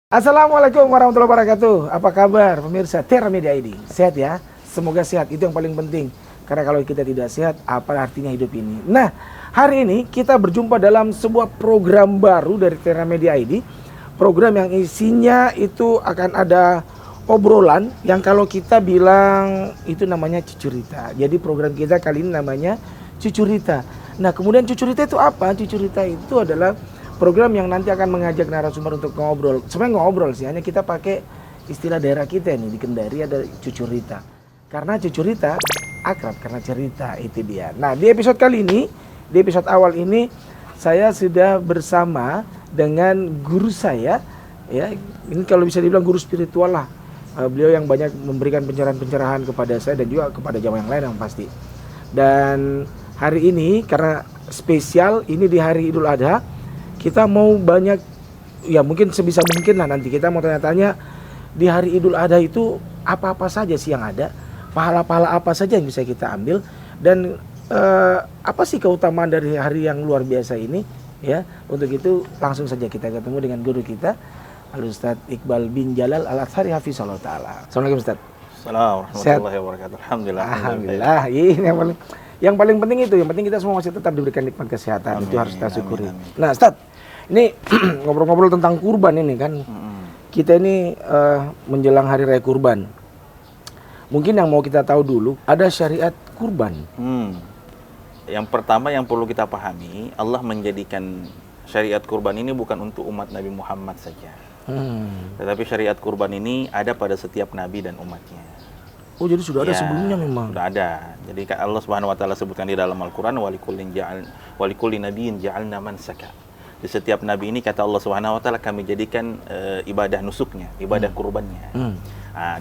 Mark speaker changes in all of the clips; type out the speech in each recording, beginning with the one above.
Speaker 1: Assalamualaikum warahmatullahi wabarakatuh. Apa kabar pemirsa Terra Media ID? Sehat ya? Semoga sehat, itu yang paling penting. Karena kalau kita tidak sehat, apa artinya hidup ini? Nah, hari ini kita berjumpa dalam sebuah program baru dari Terra Media ID. Program yang isinya itu akan ada obrolan yang kalau kita bilang itu namanya Cucurita. Jadi program kita kali ini namanya Cucurita. Nah, kemudian Cucurita itu apa? Cucurita itu adalah program yang nanti akan mengajak narasumber untuk ngobrol. Sebenarnya ngobrol sih, hanya kita pakai istilah daerah kita nih, di Kendari ada Cucurita. Karena Cucurita akrab karena cerita, itu dia. Nah, di episode kali ini, di episode awal ini saya sudah bersama dengan guru saya, ya. Ini kalau bisa dibilang guru spiritual lah. Beliau yang banyak memberikan pencerahan-pencerahan kepada saya dan juga kepada jamaah yang lain yang pasti. Dan hari ini karena spesial, ini di hari Idul Adha, kita mau banyak, ya mungkin sebisa mungkin lah nanti kita mau tanya-tanya di hari Idul Adha itu apa-apa saja sih yang ada, pahala-pahala apa saja yang bisa kita ambil, dan apa sih keutamaan dari hari yang luar biasa ini, ya. Untuk itu langsung saja kita ketemu dengan guru kita, Al-Ustadz Iqbal bin Jalal Al-Athari Hafizahullah Ta'ala. Assalamualaikum Ustadz.
Speaker 2: Assalamualaikum warahmatullahi wabarakatuh. Alhamdulillah.
Speaker 1: Ini yang paling penting itu, yang penting kita semua masih tetap diberikan nikmat kesehatan. Amin, itu harus kita syukuri. Nah, Ustadz, ini ngobrol-ngobrol tentang kurban ini kan. Kita ini menjelang hari raya kurban. Mungkin yang mau kita tahu dulu, ada syariat kurban.
Speaker 2: Yang pertama yang perlu kita pahami, Allah menjadikan syariat kurban ini bukan untuk umat Nabi Muhammad saja. Tetapi syariat kurban ini ada pada setiap nabi dan umatnya.
Speaker 1: Oh, jadi sudah ada sebelumnya memang.
Speaker 2: Sudah ada. Jadi Allah Subhanahu wa taala sebutkan di dalam Al-Qur'an walikulli nabiyyin ja'alna mansaka. Di setiap nabi ini kata Allah Subhanahu wa taala kami jadikan ibadah nusuknya, ibadah kurbannya.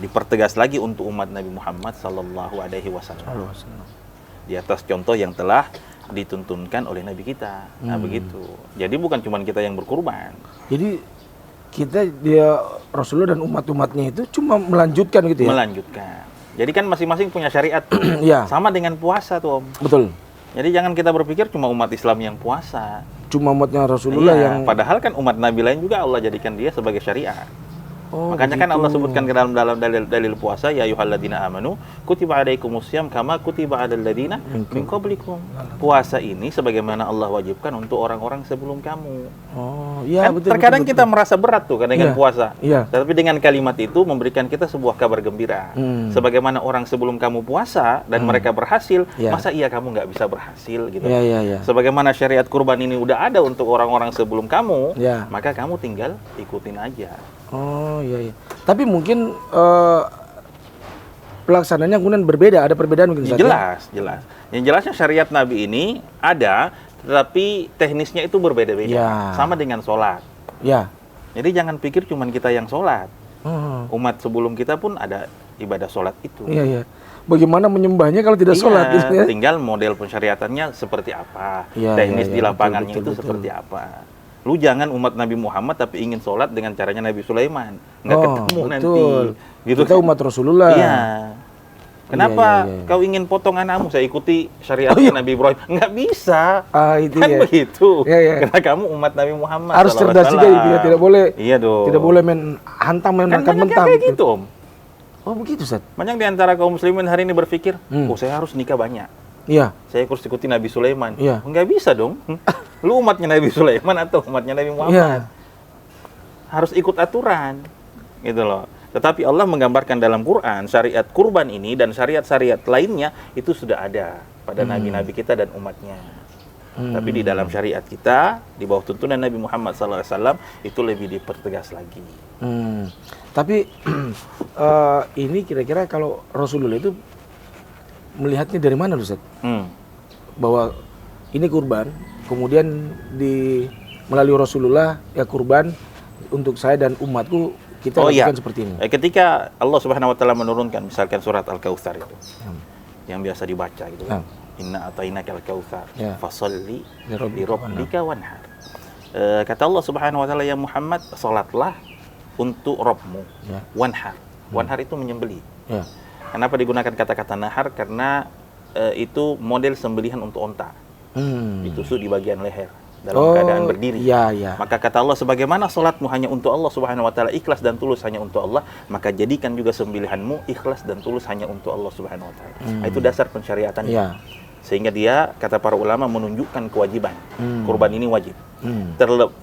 Speaker 2: Dipertegas lagi untuk umat Nabi Muhammad sallallahu alaihi wasallam. Di atas contoh yang telah dituntunkan oleh nabi kita. Nah, begitu. Jadi bukan cuma kita yang berkurban.
Speaker 1: Jadi kita, dia Rasulullah dan umat-umatnya itu cuma melanjutkan gitu ya?
Speaker 2: Melanjutkan. Jadi kan masing-masing punya syariat tuh. Sama dengan puasa tuh, Om.
Speaker 1: Betul.
Speaker 2: Jadi jangan kita berpikir cuma umat Islam yang puasa.
Speaker 1: Cuma umatnya Rasulullah yang...
Speaker 2: Padahal kan umat Nabi lain juga Allah jadikan dia sebagai syariat. Makanya
Speaker 1: begitu.
Speaker 2: kan Allah sebutkan ke dalam dalil puasa, ya ayyuhalladzina amanu kutiba alaikumusiyam kama kutiba alal ladzina min qablikum. Puasa ini sebagaimana Allah wajibkan untuk orang-orang sebelum kamu. Kan
Speaker 1: betul.
Speaker 2: Terkadang
Speaker 1: betul.
Speaker 2: kita merasa berat tuh kan dengan puasa.
Speaker 1: Tapi
Speaker 2: dengan kalimat itu memberikan kita sebuah kabar gembira. Sebagaimana orang sebelum kamu puasa dan mereka berhasil, masa iya kamu nggak bisa berhasil gitu. Sebagaimana syariat kurban ini udah ada untuk orang-orang sebelum kamu, maka kamu tinggal ikutin aja.
Speaker 1: Tapi mungkin pelaksananya kemudian berbeda, ada perbedaan mungkin.
Speaker 2: Jelas. Yang jelasnya syariat Nabi ini ada, tetapi teknisnya itu berbeda-beda. Sama dengan sholat. Jadi jangan pikir cuma kita yang sholat. Umat sebelum kita pun ada ibadah sholat itu.
Speaker 1: Bagaimana menyembahnya kalau tidak sholat? Gitu ya?
Speaker 2: Tinggal model pensyariatannya seperti apa, teknis di lapangannya betul. Seperti apa. Lu jangan umat Nabi Muhammad tapi ingin sholat dengan caranya Nabi Sulaiman. Nggak ketemu nanti. Gitu
Speaker 1: kita umat Rasulullah.
Speaker 2: Kenapa kau ingin potong anakmu? Saya ikuti syariatnya Nabi Ibrahim. Nggak bisa. Begitu. Karena kamu umat Nabi Muhammad.
Speaker 1: Harus cerdas juga itu ya. Tidak boleh. Tidak boleh hantam mentang.
Speaker 2: Kayak gitu, Om.
Speaker 1: Begitu, Ustaz.
Speaker 2: Banyak di antara kaum muslimin hari ini berpikir, saya harus nikah banyak. Saya harus ikuti Nabi Sulaiman. Nggak bisa dong. Lu umatnya Nabi Sulaiman atau umatnya Nabi Muhammad? Harus ikut aturan. Gitu loh. Tetapi Allah menggambarkan dalam Quran syariat kurban ini dan syariat-syariat lainnya itu sudah ada pada nabi-nabi kita dan umatnya. Tapi di dalam syariat kita di bawah tuntunan Nabi Muhammad SAW itu lebih dipertegas lagi.
Speaker 1: Tapi ini kira-kira kalau Rasulullah itu melihatnya dari mana, Ustaz? Bahwa ini kurban, kemudian melalui Rasulullah ya kurban untuk saya dan umatku kita lakukan seperti ini.
Speaker 2: Ketika Allah Subhanahu wa taala menurunkan misalkan surat Al-Kautsar itu. Yang biasa dibaca gitu kan. Inna atainakal kautsar fasholli li rabbika wanhar. Kata Allah Subhanahu wa taala, ya Muhammad, salatlah untuk Rabbmu. Wanhar. Wanhar itu menyembelih. Kenapa digunakan kata-kata nahar? Karena itu model sembelihan untuk onta. Ditusuk di bagian leher. dalam keadaan berdiri.
Speaker 1: Iya.
Speaker 2: Maka kata Allah, sebagaimana salatmu hanya untuk Allah Subhanahu wa taala, ikhlas dan tulus hanya untuk Allah, maka jadikan juga sembelihanmu ikhlas dan tulus hanya untuk Allah Subhanahu wa taala. Itu dasar pensyariatan.
Speaker 1: Iya.
Speaker 2: Sehingga dia, kata para ulama, menunjukkan kewajiban. Kurban ini wajib.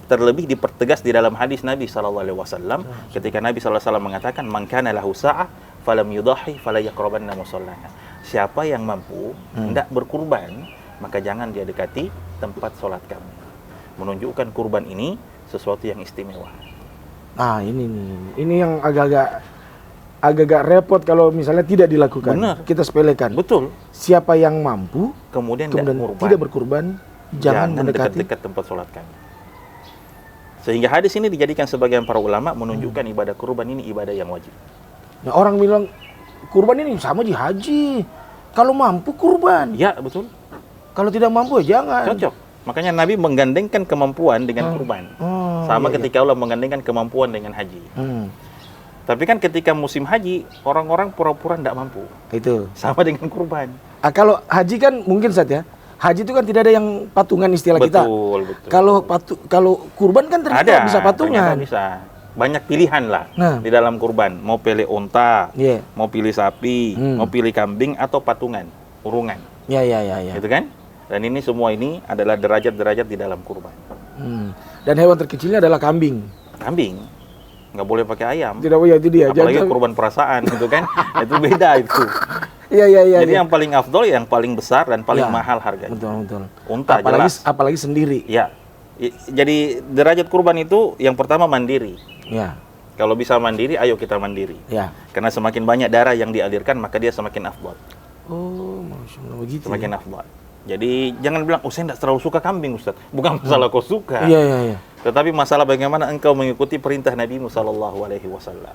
Speaker 2: Terlebih dipertegas di dalam hadis Nabi SAW ketika Nabi SAW mengatakan, man kana lahu sa'ah falam yudahi fala yaqrabanna musallana. Siapa yang mampu hendak berkurban, maka jangan dia dekati tempat sholat kami. Menunjukkan kurban ini sesuatu yang istimewa.
Speaker 1: Nah, ini yang agak repot kalau misalnya tidak dilakukan.
Speaker 2: Benar.
Speaker 1: Kita sepelekan.
Speaker 2: Betul.
Speaker 1: Siapa yang mampu
Speaker 2: kemudian
Speaker 1: tidak berkurban, jangan mendekati
Speaker 2: dekat tempat sholat kami. Sehingga hadis ini dijadikan sebagian para ulama menunjukkan ibadah kurban ini ibadah yang wajib.
Speaker 1: Nah, orang bilang kurban ini sama di haji. Kalau mampu kurban.
Speaker 2: Ya, betul.
Speaker 1: Kalau tidak mampu ya jangan.
Speaker 2: Cocok. Makanya Nabi menggandengkan kemampuan dengan kurban. Sama ketika Allah menggandengkan kemampuan dengan haji. Tapi kan ketika musim haji, orang-orang pura-pura tidak mampu.
Speaker 1: Itu.
Speaker 2: Sama dengan kurban.
Speaker 1: Kalau haji kan mungkin saja. Haji itu kan tidak ada yang patungan istilah kita.
Speaker 2: Betul.
Speaker 1: Kalau kurban kan ternyata bisa patungan.
Speaker 2: Ternyata bisa. Banyak pilihan lah di dalam kurban. Mau pilih unta, mau pilih sapi, mau pilih kambing atau patungan, urungan.
Speaker 1: Ya.
Speaker 2: Gitu kan? Dan ini semua ini adalah derajat-derajat di dalam kurban.
Speaker 1: Dan hewan terkecilnya adalah kambing.
Speaker 2: Kambing, nggak boleh pakai ayam.
Speaker 1: Tidak boleh, itu dia.
Speaker 2: Apalagi kurban perasaan, gitu kan? Itu beda itu.
Speaker 1: Iya.
Speaker 2: Jadi yang paling afdol, yang paling besar dan paling mahal harganya.
Speaker 1: Betul.
Speaker 2: Unta
Speaker 1: apalagi sendiri.
Speaker 2: Ya. Jadi derajat kurban itu yang pertama mandiri.
Speaker 1: Ya.
Speaker 2: Kalau bisa mandiri, ayo kita mandiri.
Speaker 1: Ya.
Speaker 2: Karena semakin banyak darah yang dialirkan, maka dia semakin afdol.
Speaker 1: Oh, Masya Allah, begitu.
Speaker 2: Semakin afdol. Jadi jangan bilang, saya tidak terlalu suka kambing, Ustaz. Bukan masalah kau suka.
Speaker 1: Iya.
Speaker 2: Tetapi masalah bagaimana engkau mengikuti perintah Nabi Sallallahu Alaihi Wasallam.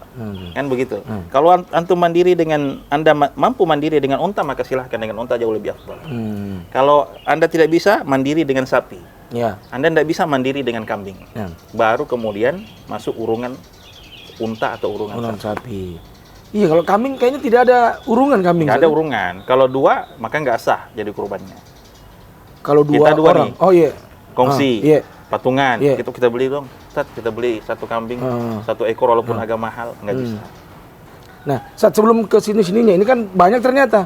Speaker 2: Kan begitu. Kalau antum mandiri dengan, Anda mampu mandiri dengan unta, maka silahkan dengan unta jauh lebih afdal. Kalau Anda tidak bisa, mandiri dengan sapi.
Speaker 1: Ya.
Speaker 2: Anda tidak bisa mandiri dengan kambing. Baru kemudian masuk urungan unta atau urungan
Speaker 1: sapi. Iya, kalau kambing kayaknya tidak ada urungan kambing.
Speaker 2: Nggak ada urungan. Kalau dua, maka nggak sah jadi kurbannya.
Speaker 1: Kalau dua orang,
Speaker 2: kongsi, patungan, kita beli dong, Ustaz, kita beli satu kambing, satu ekor walaupun agak mahal, nggak bisa.
Speaker 1: Nah, saat sebelum ke sininya, ini kan banyak ternyata.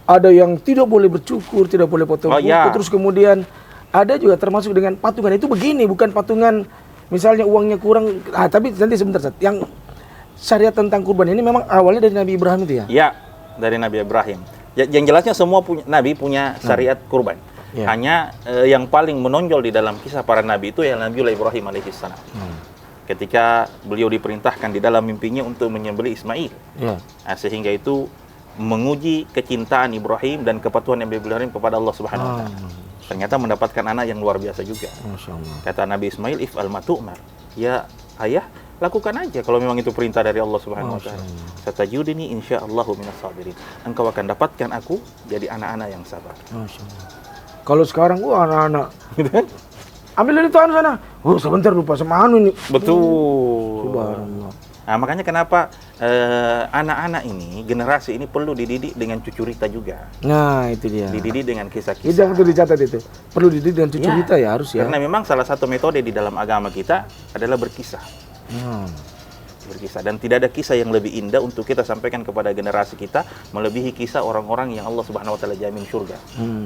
Speaker 1: Ada yang tidak boleh bercukur, tidak boleh potong kuku, terus kemudian ada juga termasuk dengan patungan. Itu begini, bukan patungan misalnya uangnya kurang, tapi nanti sebentar, Ustaz. Yang syariat tentang kurban ini memang awalnya dari Nabi Ibrahim itu ya? Iya,
Speaker 2: dari Nabi Ibrahim. Yang jelasnya semua Nabi punya syariat kurban. Hanya yang paling menonjol di dalam kisah para nabi itu yang Nabiullah Ibrahim alaihissalam. Ketika beliau diperintahkan di dalam mimpinya untuk menyembelih Ismail. Nah, sehingga itu menguji kecintaan Ibrahim dan kepatuhan Nabi Ibrahim kepada Allah Subhanahu wa taala. Ternyata mendapatkan anak yang luar biasa juga. Kata Nabi Ismail, if'al ma tu'mar. Ya ayah, lakukan aja kalau memang itu perintah dari Allah Subhanahu wa taala. Satajudini insyaallahu minas sabirin. Engkau akan dapatkan aku jadi anak-anak yang sabar.
Speaker 1: Kalau sekarang anak-anak ambil dari tuan sana. Sebentar lupa sama anu ini.
Speaker 2: Betul.
Speaker 1: Subhanallah.
Speaker 2: Nah, makanya kenapa anak-anak ini, generasi ini perlu dididik dengan cucurita juga.
Speaker 1: Nah, itu dia.
Speaker 2: Dididik dengan kisah-kisah.
Speaker 1: Itu yang perlu dicatat itu. Perlu dididik dengan cucurita ya harus ya.
Speaker 2: Karena memang salah satu metode di dalam agama kita adalah berkisah. Berkisah, dan tidak ada kisah yang lebih indah untuk kita sampaikan kepada generasi kita melebihi kisah orang-orang yang Allah Subhanahu wa taala jamin surga.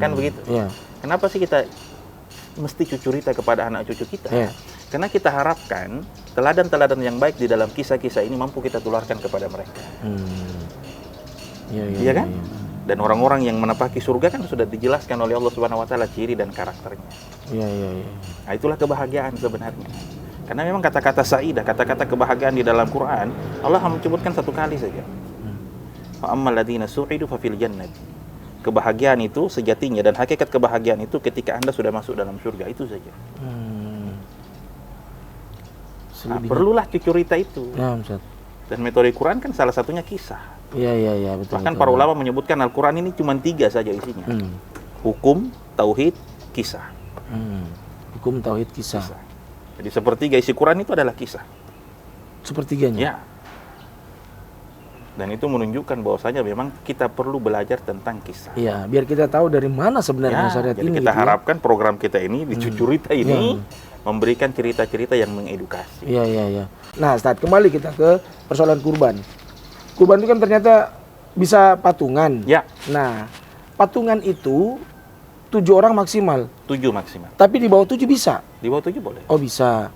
Speaker 2: Kan begitu? Kenapa sih kita mesti cucurita kepada anak cucu kita? Karena kita harapkan teladan-teladan yang baik di dalam kisah-kisah ini mampu kita tularkan kepada mereka. Iya kan? Dan orang-orang yang menapaki surga kan sudah dijelaskan oleh Allah Subhanahu wa taala ciri dan karakternya. Nah, itulah kebahagiaan sebenarnya. Karena memang kata-kata sa'idah, kata-kata kebahagiaan di dalam Quran, Allah hanya menyebutkan satu kali saja. Fa ammal ladzina su'idu fa fil jannati. Kebahagiaan itu sejatinya dan hakikat kebahagiaan itu ketika Anda sudah masuk dalam surga, itu saja. Nah, perlulah cucurita itu. Dan metode Quran kan salah satunya kisah.
Speaker 1: Iya, betul.
Speaker 2: Bahkan para ulama menyebutkan Al-Quran ini cuma 3 saja isinya. Hukum, tauhid, kisah.
Speaker 1: Hukum, tauhid, kisah.
Speaker 2: Jadi sepertiga isi Quran itu adalah kisah.
Speaker 1: Sepertiganya?
Speaker 2: Ya. Dan itu menunjukkan bahwasanya memang kita perlu belajar tentang kisah.
Speaker 1: Iya, biar kita tahu dari mana sebenarnya syariat
Speaker 2: jadi
Speaker 1: ini.
Speaker 2: Kita harapkan program kita ini di Cucurita ini memberikan cerita-cerita yang mengedukasi.
Speaker 1: Iya. Nah, Ustaz, kembali kita ke persoalan kurban. Kurban itu kan ternyata bisa patungan.
Speaker 2: Ya.
Speaker 1: Nah, patungan itu 7 orang maksimal.
Speaker 2: 7 maksimal.
Speaker 1: Tapi di bawah 7 bisa?
Speaker 2: Di bawah 7 boleh.
Speaker 1: Oh, bisa.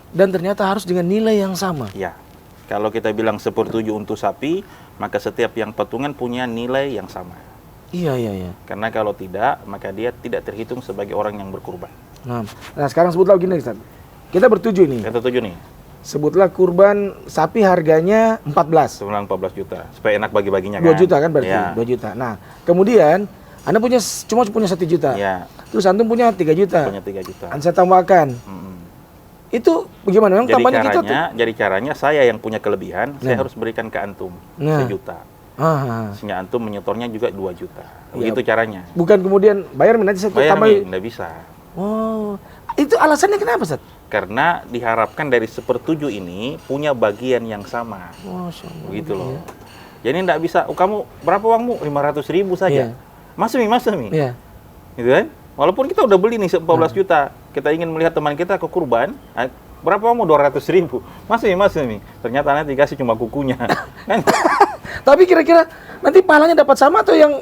Speaker 1: Dan ternyata harus dengan nilai yang sama.
Speaker 2: Ya. Kalau kita bilang 1/7 untuk sapi, maka setiap yang patungan punya nilai yang sama.
Speaker 1: Iya.
Speaker 2: Karena kalau tidak, maka dia tidak terhitung sebagai orang yang berkurban.
Speaker 1: Nah sekarang sebutlah gini, Ustaz. Kita bertujuh nih.
Speaker 2: Kita 7 nih.
Speaker 1: Sebutlah kurban sapi harganya 14.
Speaker 2: Sebenarnya 14 juta. Supaya enak bagi-baginya kan.
Speaker 1: 2 juta kan berarti?
Speaker 2: Ya.
Speaker 1: 2 juta. Nah, kemudian Anda cuma punya 1 juta.
Speaker 2: Ya.
Speaker 1: Terus Antum punya 3 juta.
Speaker 2: Punya 3 juta.
Speaker 1: Saya tambahkan. Itu bagaimana? Memang tambahnya kita tuh.
Speaker 2: Jadi caranya saya yang punya kelebihan, saya harus berikan ke Antum 1 juta. Sehingga Antum menyetornya juga 2 juta. Begitu caranya.
Speaker 1: Bukan kemudian bayar nanti saya tambahin.
Speaker 2: Nggak bisa.
Speaker 1: Oh, itu alasannya kenapa, Ustaz?
Speaker 2: Karena diharapkan dari 1/7 ini punya bagian yang sama.
Speaker 1: Masya Allah.
Speaker 2: Begitu loh. Jadi nggak bisa, kamu berapa uangmu? 500.000 saja. Masuk nih.
Speaker 1: Iya.
Speaker 2: Gitu kan? Walaupun kita udah beli nih 14 juta, kita ingin melihat teman kita ke kurban, berapa uangmu? 200.000. Masuk nih. Ternyata nanti dikasih cuma kukunya. Kan?
Speaker 1: Tapi kira-kira nanti pahalanya dapat sama atau yang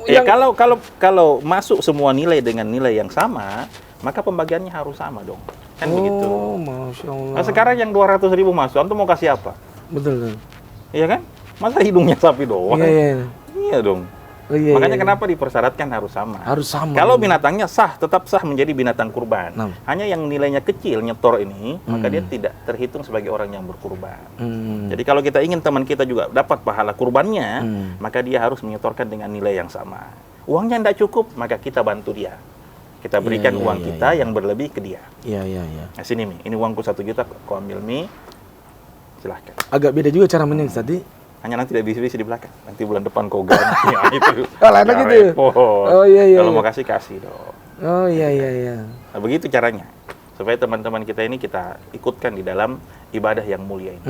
Speaker 2: kalau masuk semua nilai dengan nilai yang sama, maka pembagiannya harus sama dong. Kan begitu.
Speaker 1: Masya Allah.
Speaker 2: Nah, sekarang yang 200.000 masuk, Antum mau kasih apa?
Speaker 1: Betul.
Speaker 2: Iya kan? Masa hidungnya sapi doang? Iya dong. Makanya kenapa dipersyaratkan harus sama?
Speaker 1: Harus sama.
Speaker 2: Kalau binatangnya tetap sah menjadi binatang kurban. Hanya yang nilainya kecil, nyetor ini, maka dia tidak terhitung sebagai orang yang berkurban. Jadi kalau kita ingin teman kita juga dapat pahala kurbannya, maka dia harus menyetorkan dengan nilai yang sama. Uangnya tidak cukup, maka kita bantu dia. Kita berikan uang kita yang berlebih ke dia.
Speaker 1: Iya.
Speaker 2: Nah, sini Mi, ini uangku 1 juta, kau ambil Mi, silahkan.
Speaker 1: Agak beda juga cara menilai tadi.
Speaker 2: Hanya nanti tidak bisa di belakang. Nanti bulan depan kau ganti. Ya, itu.
Speaker 1: Enak gitu.
Speaker 2: Oh iya. Kalau mau kasih dong.
Speaker 1: Oh iya.
Speaker 2: Nah, begitu caranya. Supaya teman-teman kita ini kita ikutkan di dalam ibadah yang mulia ini.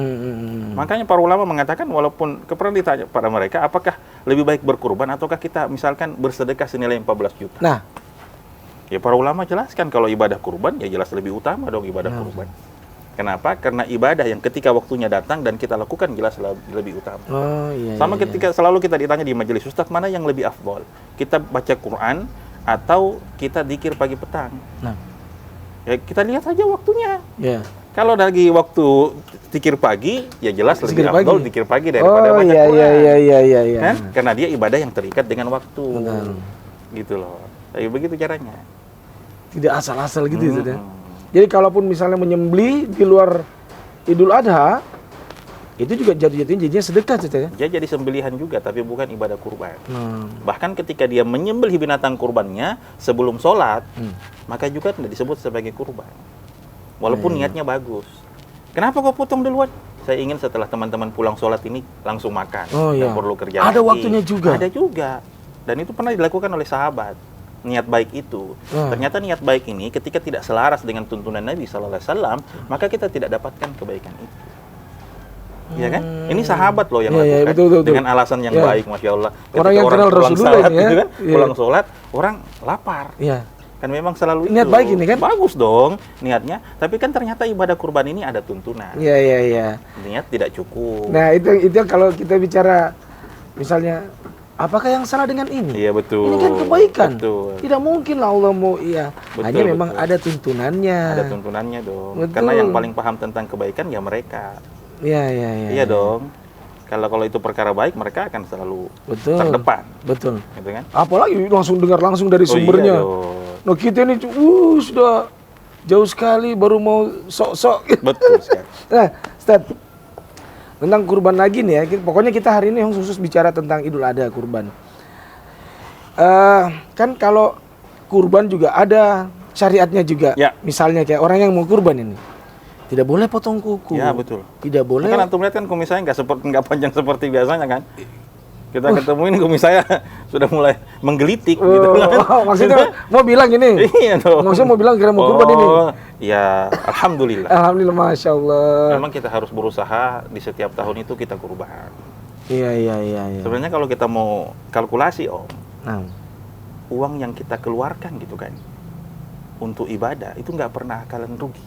Speaker 2: Makanya para ulama mengatakan walaupun pernah ditanya pada mereka, apakah lebih baik berkurban ataukah kita misalkan bersedekah senilai 14 juta?
Speaker 1: Nah,
Speaker 2: ya para ulama jelaskan kalau ibadah kurban ya jelas lebih utama dong ibadah kurban. Kenapa? Karena ibadah yang ketika waktunya datang dan kita lakukan jelas lebih utama. Sama ketika selalu kita ditanya di majelis, Ustaz, mana yang lebih afdol? Kita baca Quran atau kita dzikir pagi petang?
Speaker 1: Nah,
Speaker 2: ya kita lihat saja waktunya.
Speaker 1: Yeah.
Speaker 2: Kalau lagi waktu dzikir pagi, ya jelas lebih afdol dzikir pagi daripada baca Quran.
Speaker 1: Iya.
Speaker 2: Kan? Karena dia ibadah yang terikat dengan waktu. Gitu loh. Tapi begitu caranya.
Speaker 1: Tidak asal-asal gitu ya. Jadi kalaupun misalnya menyembelih di luar Idul Adha, itu juga jadinya sedekah ya.
Speaker 2: Dia jadi sembelihan juga, tapi bukan ibadah kurban. Bahkan ketika dia menyembelih binatang kurbannya sebelum sholat, maka juga tidak disebut sebagai kurban. Walaupun niatnya bagus. Kenapa kau potong duluan? Saya ingin setelah teman-teman pulang sholat ini langsung makan. Tidak perlu kerja
Speaker 1: Ada
Speaker 2: lagi.
Speaker 1: waktunya juga?
Speaker 2: Ada juga. Dan itu pernah dilakukan oleh sahabat. Niat baik itu. Ternyata niat baik ini ketika tidak selaras dengan tuntunan Nabi SAW, maka kita tidak dapatkan kebaikan itu. Ya kan? Ini sahabat loh yang lakukan
Speaker 1: betul.
Speaker 2: dengan alasan yang baik, Masya Allah. Ketika
Speaker 1: orang yang kenal Rasulullah
Speaker 2: sholat,
Speaker 1: ya.
Speaker 2: gitu kan? Pulang sholat, orang lapar. Kan memang selalu
Speaker 1: niat
Speaker 2: itu.
Speaker 1: Baik ini kan?
Speaker 2: Bagus dong niatnya. Tapi kan ternyata ibadah kurban ini ada tuntunan.
Speaker 1: Iya.
Speaker 2: Niat tidak cukup.
Speaker 1: Nah itu kalau kita bicara misalnya, apakah yang salah dengan ini?
Speaker 2: Iya betul.
Speaker 1: Ini kan kebaikan.
Speaker 2: Betul.
Speaker 1: Tidak mungkin lah Allah mau
Speaker 2: Betul,
Speaker 1: hanya memang ada tuntunannya.
Speaker 2: Ada tuntunannya dong.
Speaker 1: Betul.
Speaker 2: Karena yang paling paham tentang kebaikan ya mereka.
Speaker 1: Iya.
Speaker 2: Iya dong. Kalau itu perkara baik, mereka akan selalu terdepan.
Speaker 1: Betul.
Speaker 2: Gitu kan?
Speaker 1: Apalagi langsung dengar langsung dari sumbernya. Nah kita ini sudah jauh sekali baru mau sok-sok.
Speaker 2: Betul sekali.
Speaker 1: Nah, Ustaz, tentang kurban lagi nih ya. Pokoknya kita hari ini khusus bicara tentang Idul Adha kurban. Kan kalau kurban juga ada syariatnya juga.
Speaker 2: Ya.
Speaker 1: Misalnya kayak orang yang mau kurban ini, tidak boleh potong kuku.
Speaker 2: Ya betul.
Speaker 1: Tidak boleh.
Speaker 2: Kan antum lihat kan kumis saya nggak panjang seperti biasanya kan. Kita ketemuin kumis saya sudah mulai menggelitik gitu kan.
Speaker 1: Maksudnya mau bilang ini?
Speaker 2: Iya dong.
Speaker 1: Maksudnya mau bilang kira mau kurban ini?
Speaker 2: Ya alhamdulillah.
Speaker 1: Alhamdulillah, Masya Allah.
Speaker 2: Memang kita harus berusaha di setiap tahun itu kita kurban.
Speaker 1: Iya.
Speaker 2: Sebenarnya kalau kita mau kalkulasi Om, uang yang kita keluarkan gitu kan untuk ibadah itu nggak pernah akan rugi.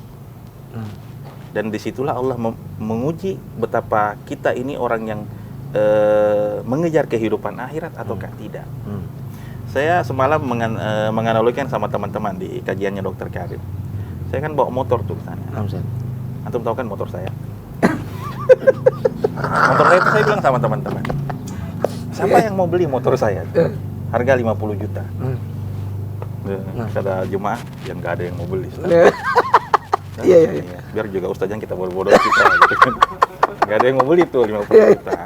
Speaker 2: Dan disitulah Allah menguji betapa kita ini orang yang mengejar kehidupan akhirat ataukah tidak. Saya semalam menganalogikan sama teman-teman di kajiannya Dr. Karim. Saya kan bawa motor tuh ke sana. Antum tahu kan motor saya? Motor saya itu saya bilang sama teman-teman, siapa yang mau beli motor saya? Harga 50 juta. Kata jemaah yang nggak ada yang mau beli.
Speaker 1: Iya.
Speaker 2: Biar juga ustaz yang kita bodoh-bodoh kita gitu kan. Nggak ada yang mau beli tuh 50 juta.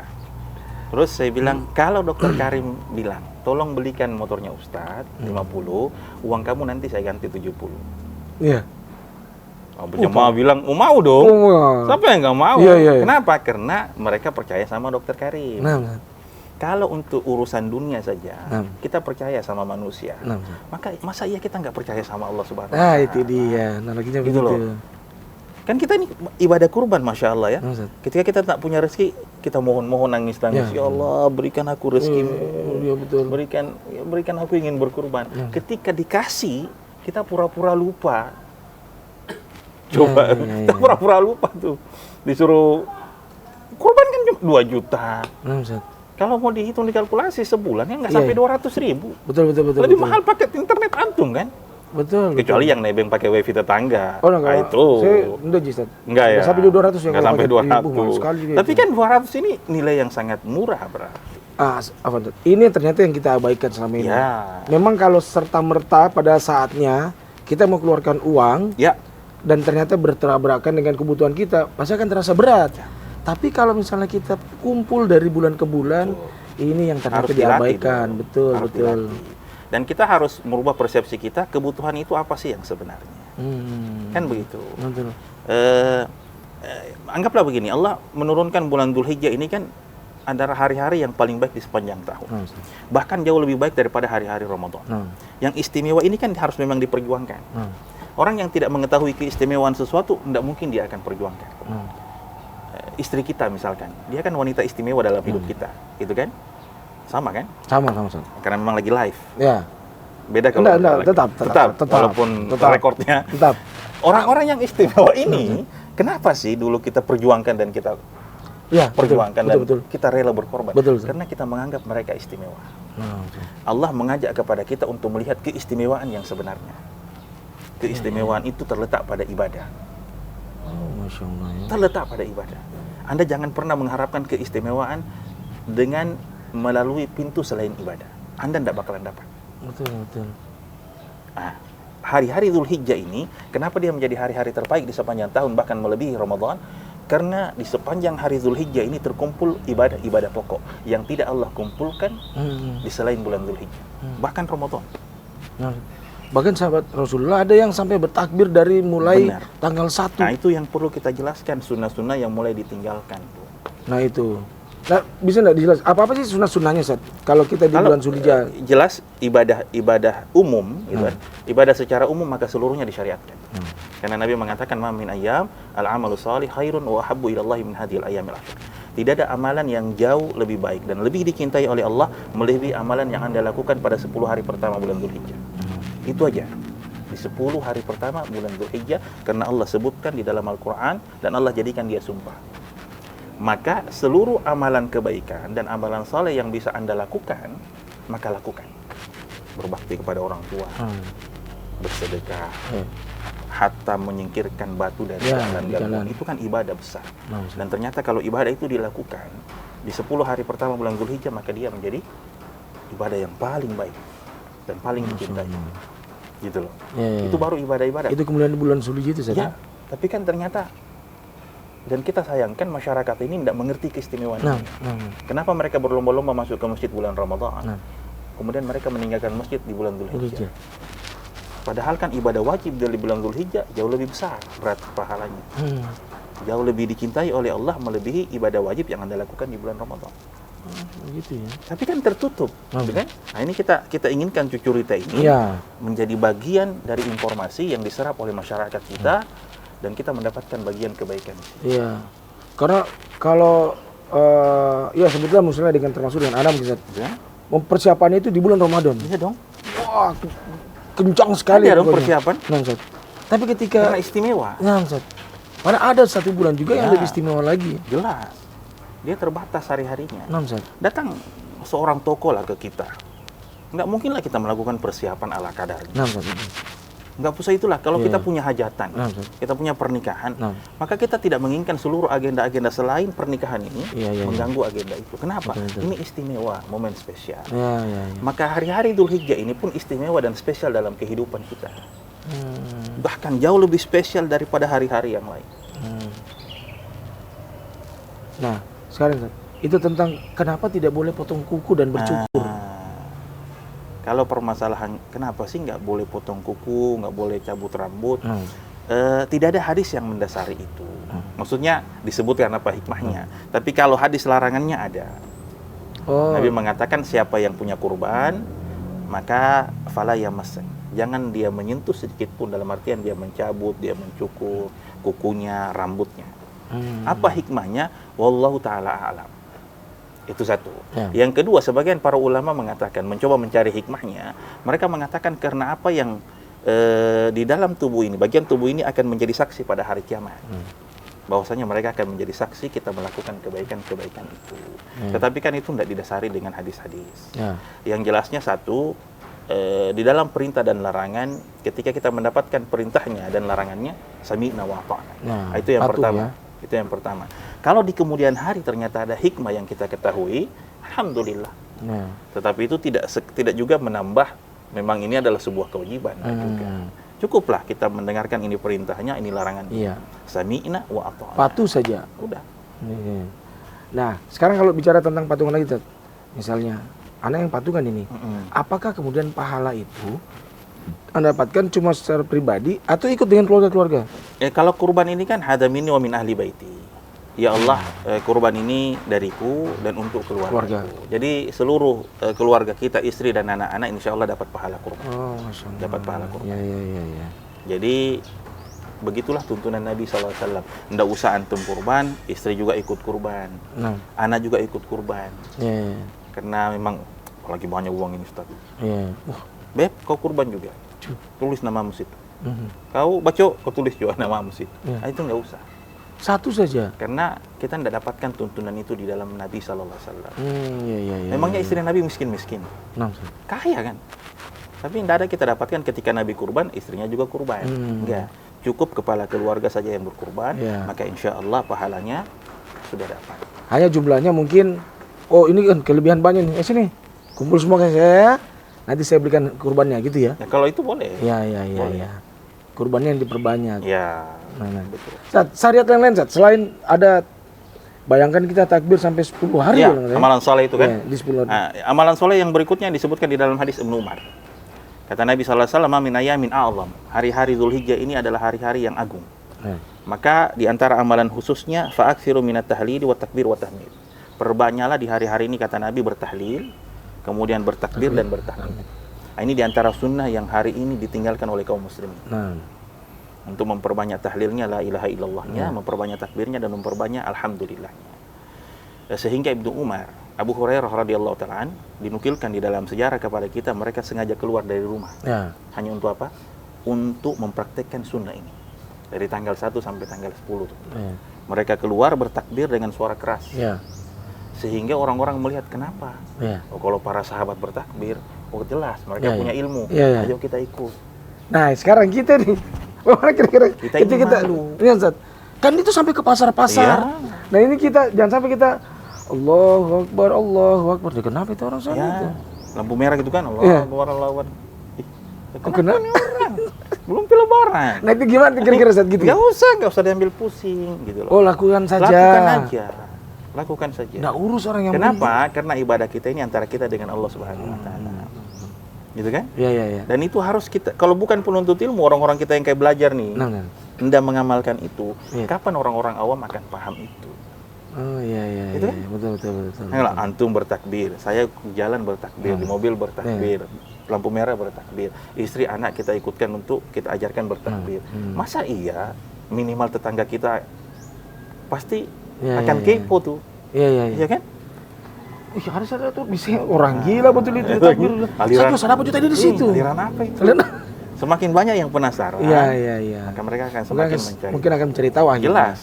Speaker 2: Terus saya bilang, kalau Dr. Karim bilang, tolong belikan motornya Ustadz 50, uang kamu nanti saya ganti 70.
Speaker 1: Iya.
Speaker 2: Jemaah bilang, mau dong. Siapa yang nggak mau?
Speaker 1: Iya.
Speaker 2: Kenapa? Karena mereka percaya sama Dr. Karim. Kalau untuk urusan dunia saja, kita percaya sama manusia. Maka masa iya kita nggak percaya sama Allah Subhanahu wa Ta'ala?
Speaker 1: Itu dia, analoginya
Speaker 2: gitu
Speaker 1: begitu.
Speaker 2: Kan kita ini ibadah kurban, Masya Allah ya. Ketika kita tak punya rezeki, kita mohon-mohon nangis-nangis. Ya Allah, berikan aku rezekimu.
Speaker 1: Iya, betul.
Speaker 2: Berikan aku ingin berkurban. Ketika dikasih, kita pura-pura lupa. Coba, kita pura-pura lupa tuh. Disuruh kurban kan cuma 2 juta. Kalau mau dihitung dikalkulasi sebulan ya nggak sampai 200.000.
Speaker 1: Betul.
Speaker 2: Lebih mahal paket internet antum kan?
Speaker 1: Betul.
Speaker 2: Kecuali yang nebeng pakai wifi tetangga.
Speaker 1: Itu. Saya enggak Jisat.
Speaker 2: Enggak ya.
Speaker 1: Sampai 200 ya.
Speaker 2: Enggak sampai 200. Tapi
Speaker 1: itu.
Speaker 2: kan 200 ini nilai yang sangat murah, berarti.
Speaker 1: Apa tuh? Ini ternyata yang kita abaikan selama ini.
Speaker 2: Ya.
Speaker 1: Memang kalau serta-merta pada saatnya kita mau keluarkan uang, dan ternyata bertabrakan dengan kebutuhan kita, pasti akan terasa berat. Tapi kalau misalnya kita kumpul dari bulan ke bulan, ini yang ternyata diabaikan. Betul. Dan kita harus merubah persepsi kita, kebutuhan itu apa sih yang sebenarnya. Kan begitu. Betul.
Speaker 2: Anggaplah begini, Allah menurunkan bulan Dzulhijjah ini kan adalah hari-hari yang paling baik di sepanjang tahun. Bahkan jauh lebih baik daripada hari-hari Ramadan. Yang istimewa ini kan harus memang diperjuangkan. Orang yang tidak mengetahui keistimewaan sesuatu, tidak mungkin dia akan perjuangkan. Istri kita misalkan, dia kan wanita istimewa dalam hidup kita, gitu kan? Sama kan?
Speaker 1: Sama.
Speaker 2: Karena memang lagi live.
Speaker 1: Ya.
Speaker 2: Beda kalau tetap. Walaupun rekornya.
Speaker 1: Tetap.
Speaker 2: Orang-orang yang istimewa ini, kenapa sih dulu kita perjuangkan dan kita perjuangkan betul. Kita rela berkorban?
Speaker 1: Betul.
Speaker 2: Karena kita menganggap mereka istimewa. Allah mengajak kepada kita untuk melihat keistimewaan yang sebenarnya. Keistimewaan itu terletak pada ibadah.
Speaker 1: Masya Allah.
Speaker 2: Terletak pada ibadah. Anda jangan pernah mengharapkan keistimewaan dengan melalui pintu selain ibadah. Anda tidak bakalan dapat.
Speaker 1: Betul.
Speaker 2: Hari-hari Dzulhijjah ini, kenapa dia menjadi hari-hari terbaik di sepanjang tahun, bahkan melebihi Ramadan? Karena di sepanjang hari Dzulhijjah ini terkumpul ibadah-ibadah pokok yang tidak Allah kumpulkan di selain bulan Dzulhijjah. Bahkan Ramadan.
Speaker 1: Bahkan sahabat Rasulullah ada yang sampai bertakbir dari mulai tanggal 1.
Speaker 2: Nah, itu yang perlu kita jelaskan, sunnah-sunnah yang mulai ditinggalkan.
Speaker 1: Nah, itu. Nah, bisa nggak dijelas apa sih sunnah-sunnahnya, Ustaz? Kalau kita di bulan Dzulhijjah
Speaker 2: jelas ibadah umum, gitu kan. Ibadah secara umum maka seluruhnya disyariatkan. Karena Nabi mengatakan, "Ma min ayyam al-amalu shalih khairun wa ahabbu ila Allah min hadhil ayyamil akhir." Tidak ada amalan yang jauh lebih baik dan lebih dicintai oleh Allah melebihi amalan yang Anda lakukan pada 10 hari pertama bulan Dzulhijjah. Itu aja. Di 10 hari pertama bulan Dzulhijjah, karena Allah sebutkan di dalam Al-Qur'an dan Allah jadikan dia sumpah. Maka seluruh amalan kebaikan dan amalan saleh yang bisa Anda lakukan, maka lakukan. Berbakti kepada orang tua, bersedekah, hatta menyingkirkan batu dari jalan. Itu kan ibadah besar. Dan ternyata kalau ibadah itu dilakukan di 10 hari pertama bulan Dzulhijjah, maka dia menjadi ibadah yang paling baik dan paling dicintai. Gitu loh. Itu baru ibadah-ibadah.
Speaker 1: Itu kemudian di bulan Dzulhijjah itu saja.
Speaker 2: Tapi kan ternyata, dan kita sayangkan masyarakat ini tidak mengerti keistimewaan ini. Kenapa mereka berlomba-lomba masuk ke masjid bulan Ramadan? Kemudian mereka meninggalkan masjid di bulan Dzulhijjah. Padahal kan ibadah wajib dari bulan Dzulhijjah jauh lebih besar berat pahalanya. Jauh lebih dicintai oleh Allah melebihi ibadah wajib yang Anda lakukan di bulan Ramadan.
Speaker 1: Begitu ya.
Speaker 2: Tapi kan tertutup, kan? Nah, ini kita inginkan Cucurita ini menjadi bagian dari informasi yang diserap oleh masyarakat kita. Dan kita mendapatkan bagian kebaikan.
Speaker 1: Iya, karena kalau ya sebetulnya misalnya dengan termasuk dengan Anda mungkin
Speaker 2: Ya.
Speaker 1: persiapannya itu di bulan Ramadan.
Speaker 2: Iya dong.
Speaker 1: Wah, kencang sekali.
Speaker 2: Ada dong persiapan.
Speaker 1: Nah, Ustaz. Tapi ketika
Speaker 2: Karena istimewa.
Speaker 1: nah, Ustaz. Mana ada 1 bulan juga yang
Speaker 2: Ya.
Speaker 1: lebih istimewa lagi.
Speaker 2: Jelas. Dia terbatas hari-harinya.
Speaker 1: Nah, Ustaz.
Speaker 2: Datang seorang tokoh lah ke kita. Nggak mungkin lah kita melakukan persiapan ala kadarnya.
Speaker 1: Nah, Ustaz.
Speaker 2: Nggak usah itulah. Kalau kita punya hajatan,
Speaker 1: Nah,
Speaker 2: kita punya pernikahan,
Speaker 1: nah.
Speaker 2: maka kita tidak menginginkan seluruh agenda-agenda selain pernikahan ini mengganggu agenda itu. Kenapa?
Speaker 1: Betul.
Speaker 2: Ini istimewa, momen spesial.
Speaker 1: Ya.
Speaker 2: Maka hari-hari Dzulhijjah ini pun istimewa dan spesial dalam kehidupan kita. Bahkan jauh lebih spesial daripada hari-hari yang lain.
Speaker 1: Nah, sekarang Ustaz, itu tentang kenapa tidak boleh potong kuku dan bercukur.
Speaker 2: Kalau permasalahan kenapa sih nggak boleh potong kuku, nggak boleh cabut rambut, tidak ada hadis yang mendasari itu. Maksudnya disebutkan apa hikmahnya. Tapi kalau hadis larangannya ada. Nabi mengatakan siapa yang punya kurban, maka fala yamassan. Jangan dia menyentuh sedikit pun, dalam artian dia mencabut, dia mencukur kukunya, rambutnya. Apa hikmahnya? Wallahu ta'ala a'lam. Itu satu. Yang kedua, sebagian para ulama mengatakan, mencoba mencari hikmahnya, mereka mengatakan karena apa yang di dalam tubuh ini, bagian tubuh ini akan menjadi saksi pada hari kiamat. Bahwasanya mereka akan menjadi saksi kita melakukan kebaikan-kebaikan itu. Tetapi kan itu tidak didasari dengan hadis-hadis. Yang jelasnya satu, di dalam perintah dan larangan, ketika kita mendapatkan perintahnya dan larangannya, sami'na wa ata'na. Itu yang pertama. Itu yang pertama. Kalau di kemudian hari ternyata ada hikmah yang kita ketahui, alhamdulillah. Tetapi itu tidak juga menambah, memang ini adalah sebuah kewajiban juga. Cukuplah kita mendengarkan ini perintahnya, ini larangannya. Sami'na wa ata'na.
Speaker 1: Patuh saja.
Speaker 2: Udah.
Speaker 1: Nah, sekarang kalau bicara tentang patungan lagi, Tat. Misalnya, anak yang patungan ini, apakah kemudian pahala itu Anda dapatkan cuma secara pribadi atau ikut dengan keluarga-keluarga?
Speaker 2: Kalau kurban ini kan hada minni wa min ahli baiti. Ya Allah, kurban ini dariku dan untuk keluarga. Jadi seluruh keluarga kita, istri dan anak-anak, insya Allah dapat pahala kurban. Dapat pahala kurban.
Speaker 1: Ya.
Speaker 2: Jadi begitulah tuntunan Nabi SAW. Nggak usah antum kurban, istri juga ikut kurban, anak juga ikut kurban. Karena memang apalagi banyak uang ini, Ustaz. Beb, kau kurban juga. Tulis namamu situ. Kau baca, kau tulis juga namamu situ. Itu nggak usah.
Speaker 1: Satu saja.
Speaker 2: Karena kita tidak dapatkan tuntunan itu di dalam Nabi SAW. Memangnya istri Nabi miskin-miskin? Kaya kan? Tapi tidak ada kita dapatkan ketika Nabi kurban, istrinya juga kurban. Enggak. Cukup kepala keluarga saja yang berkurban, maka insya Allah pahalanya sudah dapat.
Speaker 1: Hanya jumlahnya mungkin, ini kan kelebihan banyak nih. Sini, kumpul semua ke saya. Nanti saya berikan kurbannya gitu ya?
Speaker 2: Kalau itu boleh.
Speaker 1: Ya. Kurbannya yang diperbanyak.
Speaker 2: Betul.
Speaker 1: Syariat yang lain, selain ada, bayangkan kita takbir sampai 10 hari.
Speaker 2: Amalan soleh itu kan?
Speaker 1: Di 10 hari.
Speaker 2: Amalan soleh yang berikutnya disebutkan di dalam hadis Ibnu Umar. Kata Nabi SAW, min ayamin a'zam. Hari-hari Dzulhijjah ini adalah hari-hari yang agung. Maka di antara amalan khususnya, fa'aksiru minat tahlili wa takbir wa tahmid. Perbanyaklah di hari-hari ini, kata Nabi, bertahlil, kemudian bertakbir dan bertahmid. Ini di antara sunnah yang hari ini ditinggalkan oleh kaum muslimin. Untuk memperbanyak tahlilnya, la ilaha illallahnya, memperbanyak takbirnya, dan memperbanyak alhamdulillahnya. Sehingga Ibnu Umar, Abu Hurairah radhiyallahu ta'ala dinukilkan di dalam sejarah kepada kita, mereka sengaja keluar dari rumah. Hanya untuk apa? Untuk mempraktekkan sunnah ini. Dari tanggal 1 sampai tanggal 10. Mereka keluar bertakbir dengan suara keras. Sehingga orang-orang melihat, kenapa? Kalau para sahabat bertakbir, jelas mereka punya ilmu. Ayo kita ikut.
Speaker 1: Nah, sekarang kita nih, kira-kira kita Ustaz, kan itu sampai ke pasar-pasar. Nah, ini kita jangan sampai kita Allahu Akbar. Kenapa itu orang sana itu?
Speaker 2: Lampu merah gitu kan, Allahu Akbar, Allahu Akbar.
Speaker 1: Kenapa?
Speaker 2: Belum Lebaran.
Speaker 1: Nah, itu gimana kira-kira saat gitu?
Speaker 2: Nggak usah diambil pusing gitu loh.
Speaker 1: Lakukan saja.
Speaker 2: Lakukan saja.
Speaker 1: Nggak urus orang yang
Speaker 2: Kenapa? Karena ibadah kita ini antara kita dengan Allah Subhanahu wa taala. Gitu kan?
Speaker 1: Iya.
Speaker 2: Dan itu harus kita, kalau bukan penuntut ilmu, orang-orang kita yang kayak belajar nih, tidak mengamalkan itu, kapan orang-orang awam akan paham itu?
Speaker 1: Iya.
Speaker 2: Gitu kan?
Speaker 1: Betul.
Speaker 2: Nah, antum bertakbir, saya jalan bertakbir, di mobil bertakbir, lampu merah bertakbir, istri anak kita ikutkan untuk kita ajarkan bertakbir. Masa iya minimal tetangga kita pasti akan kepo tuh. Iya kan?
Speaker 1: Harus ada tuh bisa orang gila betul itu takbir. Saya juga dapat juta di situ.
Speaker 2: Aliran apa itu? Semakin banyak yang penasaran.
Speaker 1: Iya.
Speaker 2: Maka mereka akan semakin mencari.
Speaker 1: Mungkin akan mencari tahu akhirnya.
Speaker 2: Jelas.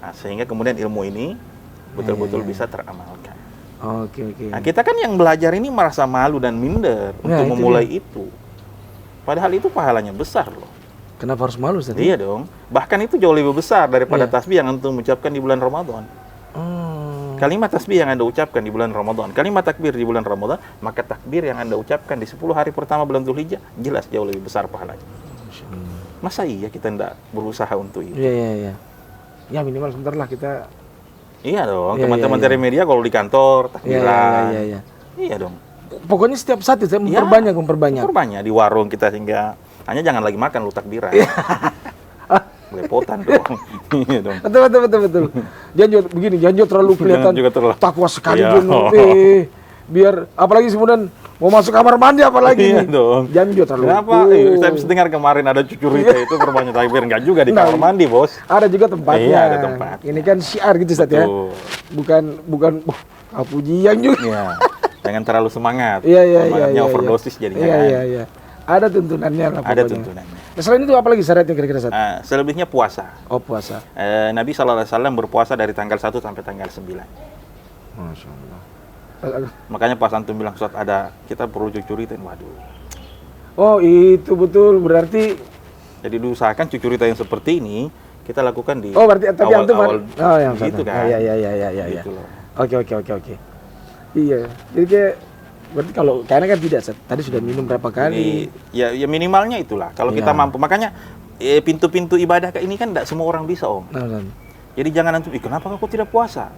Speaker 2: Nah, sehingga kemudian ilmu ini betul-betul bisa teramalkan.
Speaker 1: Oke.
Speaker 2: Nah, kita kan yang belajar ini merasa malu dan minder untuk memulai itu. Padahal itu pahalanya besar loh.
Speaker 1: Kenapa harus malu, Ustaz?
Speaker 2: Iya dong. Bahkan itu jauh lebih besar daripada tasbih yang antum ucapkan di bulan Ramadan. Kalimat tasbih yang Anda ucapkan di bulan Ramadan, kalimat takbir di bulan Ramadan, maka takbir yang Anda ucapkan di 10 hari pertama bulan Dzulhijjah jelas jauh lebih besar pahalanya. Masa iya kita tidak berusaha untuk itu?
Speaker 1: Iya. Ya minimal sebentar lah kita.
Speaker 2: Iya dong, teman-teman dari media kalau di kantor takbiran. Iya dong.
Speaker 1: Pokoknya setiap saat itu memperbanyak
Speaker 2: di warung kita, sehingga hanya jangan lagi makan lu takbiran. Belepotan dong. Iya dong.
Speaker 1: Betul. Jangan terlalu kelihatan takwa sekali biar apalagi kemudian mau masuk kamar mandi apalagi
Speaker 2: nih. Dong.
Speaker 1: Jangan terlalu.
Speaker 2: Kenapa? Saya bisa dengar kemarin ada cucu Rita itu berbanyak takbir, enggak juga di kamar mandi, Bos.
Speaker 1: Ada juga tempatnya.
Speaker 2: Iya, ada tempat.
Speaker 1: Ini kan syiar gitu, Ustaz ya. Bukan pujian juga.
Speaker 2: Iya. Jangan terlalu semangat.
Speaker 1: Semangatnya
Speaker 2: overdosis jadinya.
Speaker 1: Iya. Ada tuntunannya lah pokoknya.
Speaker 2: Ada tuntunannya.
Speaker 1: Nah, selain itu apa lagi syaratnya kira-kira, Ustaz?
Speaker 2: Selebihnya puasa.
Speaker 1: Puasa.
Speaker 2: Nabi SAW berpuasa dari tanggal 1 sampai tanggal 9.
Speaker 1: Masya Allah.
Speaker 2: Makanya pas antum bilang Ustaz ada, kita perlu cucuritain, waduh.
Speaker 1: Oh itu betul, berarti.
Speaker 2: Jadi diusahakan cucurita yang seperti ini kita lakukan di
Speaker 1: berarti tadi
Speaker 2: awal
Speaker 1: yang
Speaker 2: gitu kan.
Speaker 1: Iya.
Speaker 2: Gitu loh.
Speaker 1: Oke. Iya. Jadi kayak berarti kalau karena kan tidak, tadi sudah minum berapa kali?
Speaker 2: Ya minimalnya itulah. Kalau kita mampu, makanya pintu-pintu ibadah kayak ini kan tidak semua orang bisa, Om. Jadi jangan antum, kenapa kau tidak puasa?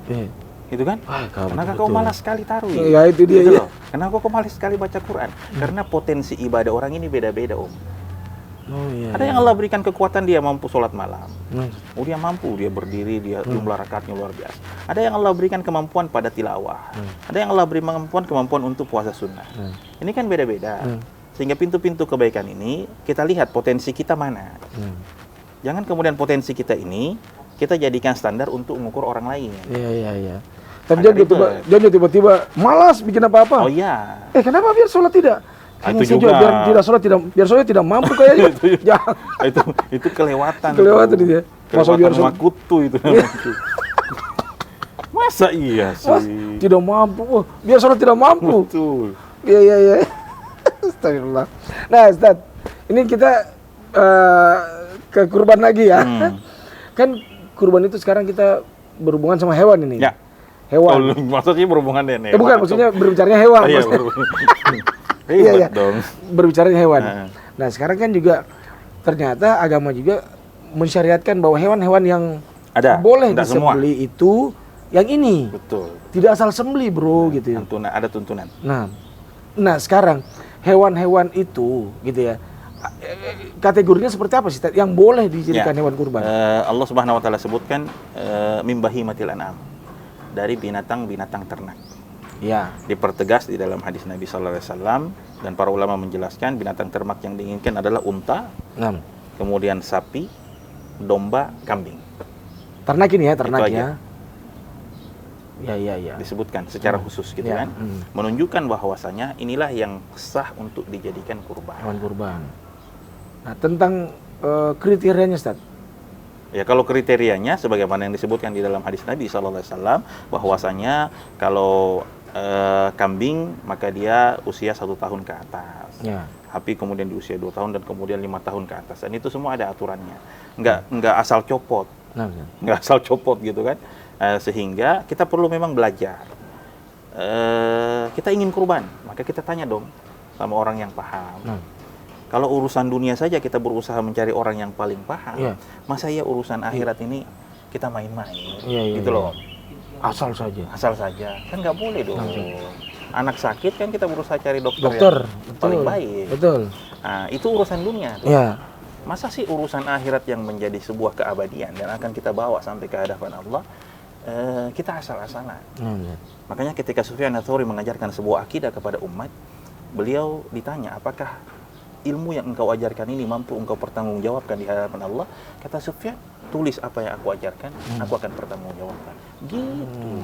Speaker 2: Gitu kan? Kenapa kau malas sekali taruh?
Speaker 1: Ya itu dia.
Speaker 2: Gitu loh. Kenapa kau malas sekali baca Quran? Karena potensi ibadah orang ini beda-beda, Om. Ada yang Allah berikan kekuatan, dia mampu sholat malam. Dia mampu, dia berdiri, dia jumlah rakaatnya luar biasa. Ada yang Allah berikan kemampuan pada tilawah. Ada yang Allah beri kemampuan untuk puasa sunnah. Ini kan beda-beda. Sehingga pintu-pintu kebaikan ini kita lihat potensi kita mana. Jangan kemudian potensi kita ini kita jadikan standar untuk mengukur orang lain.
Speaker 1: Iya. Tapi jangan tiba-tiba malas bikin apa-apa.
Speaker 2: Oh iya.
Speaker 1: Kenapa biar sholat tidak?
Speaker 2: Itu juga.
Speaker 1: Biar sholat tidak mampu kayaknya.
Speaker 2: itu kelewatan.
Speaker 1: Kelewatan dia.
Speaker 2: Masa biar sholat kutu itu. Masa iya sih?
Speaker 1: Tidak mampu. Biar sholat tidak mampu.
Speaker 2: Betul.
Speaker 1: Iya. Astagfirullah. Nah, Ustaz, ini kita ke kurban lagi ya. Kan kurban itu sekarang kita berhubungan sama hewan ini.
Speaker 2: Ya.
Speaker 1: Hewan.
Speaker 2: Maksudnya berhubungan dengan hewan.
Speaker 1: Bukan, maksudnya berbicaranya hewan. Iya. Berbicaranya hewan. Nah, sekarang kan juga ternyata agama juga mensyariatkan bahwa hewan-hewan yang boleh disembelih itu yang ini.
Speaker 2: Betul.
Speaker 1: Tidak asal sembelih, bro, gitu.
Speaker 2: Ada tuntunan.
Speaker 1: Nah, sekarang hewan-hewan itu gitu ya. Kategorinya seperti apa sih yang boleh dijadikan hewan kurban?
Speaker 2: Allah Subhanahu wa taala sebutkan min bahimatil an'am, dari binatang-binatang ternak.
Speaker 1: Ya.
Speaker 2: Dipertegas di dalam hadis Nabi sallallahu alaihi wasallam, dan para ulama menjelaskan binatang ternak yang diinginkan adalah unta, kemudian sapi, domba, kambing.
Speaker 1: Ternak ini ya, ternaknya. Ya.
Speaker 2: Disebutkan secara khusus gitu kan. Menunjukkan bahwasanya inilah yang sah untuk dijadikan kurban.
Speaker 1: Hewan kurban. Nah, tentang kriterianya, Ustaz.
Speaker 2: Ya, kalau kriterianya sebagaimana yang disebutkan di dalam hadis Nabi SAW, bahwasanya kalau kambing maka dia usia 1 tahun ke atas. Ya. Sapi kemudian di usia 2 tahun dan kemudian 5 tahun ke atas. Dan itu semua ada aturannya. Enggak asal copot. Enggak asal copot gitu kan. Sehingga kita perlu memang belajar. Kita ingin kurban, maka kita tanya dong sama orang yang paham. Kalau urusan dunia saja kita berusaha mencari orang yang paling paham, masa ya urusan akhirat ini kita main-main, gitu loh.
Speaker 1: Asal saja.
Speaker 2: Kan nggak boleh dong. Anak sakit kan kita berusaha cari dokter yang paling baik. Betul. Nah, itu urusan dunia. Masa sih urusan akhirat yang menjadi sebuah keabadian dan akan kita bawa sampai ke hadapan Allah, kita asal-asalan. Makanya ketika Sufyan Ats-Tsauri mengajarkan sebuah akidah kepada umat, beliau ditanya, apakah ilmu yang engkau ajarkan ini mampu engkau pertanggungjawabkan di hadapan Allah? Kata Sufyan, tulis apa yang aku ajarkan, aku akan pertanggungjawabkan. Gitu.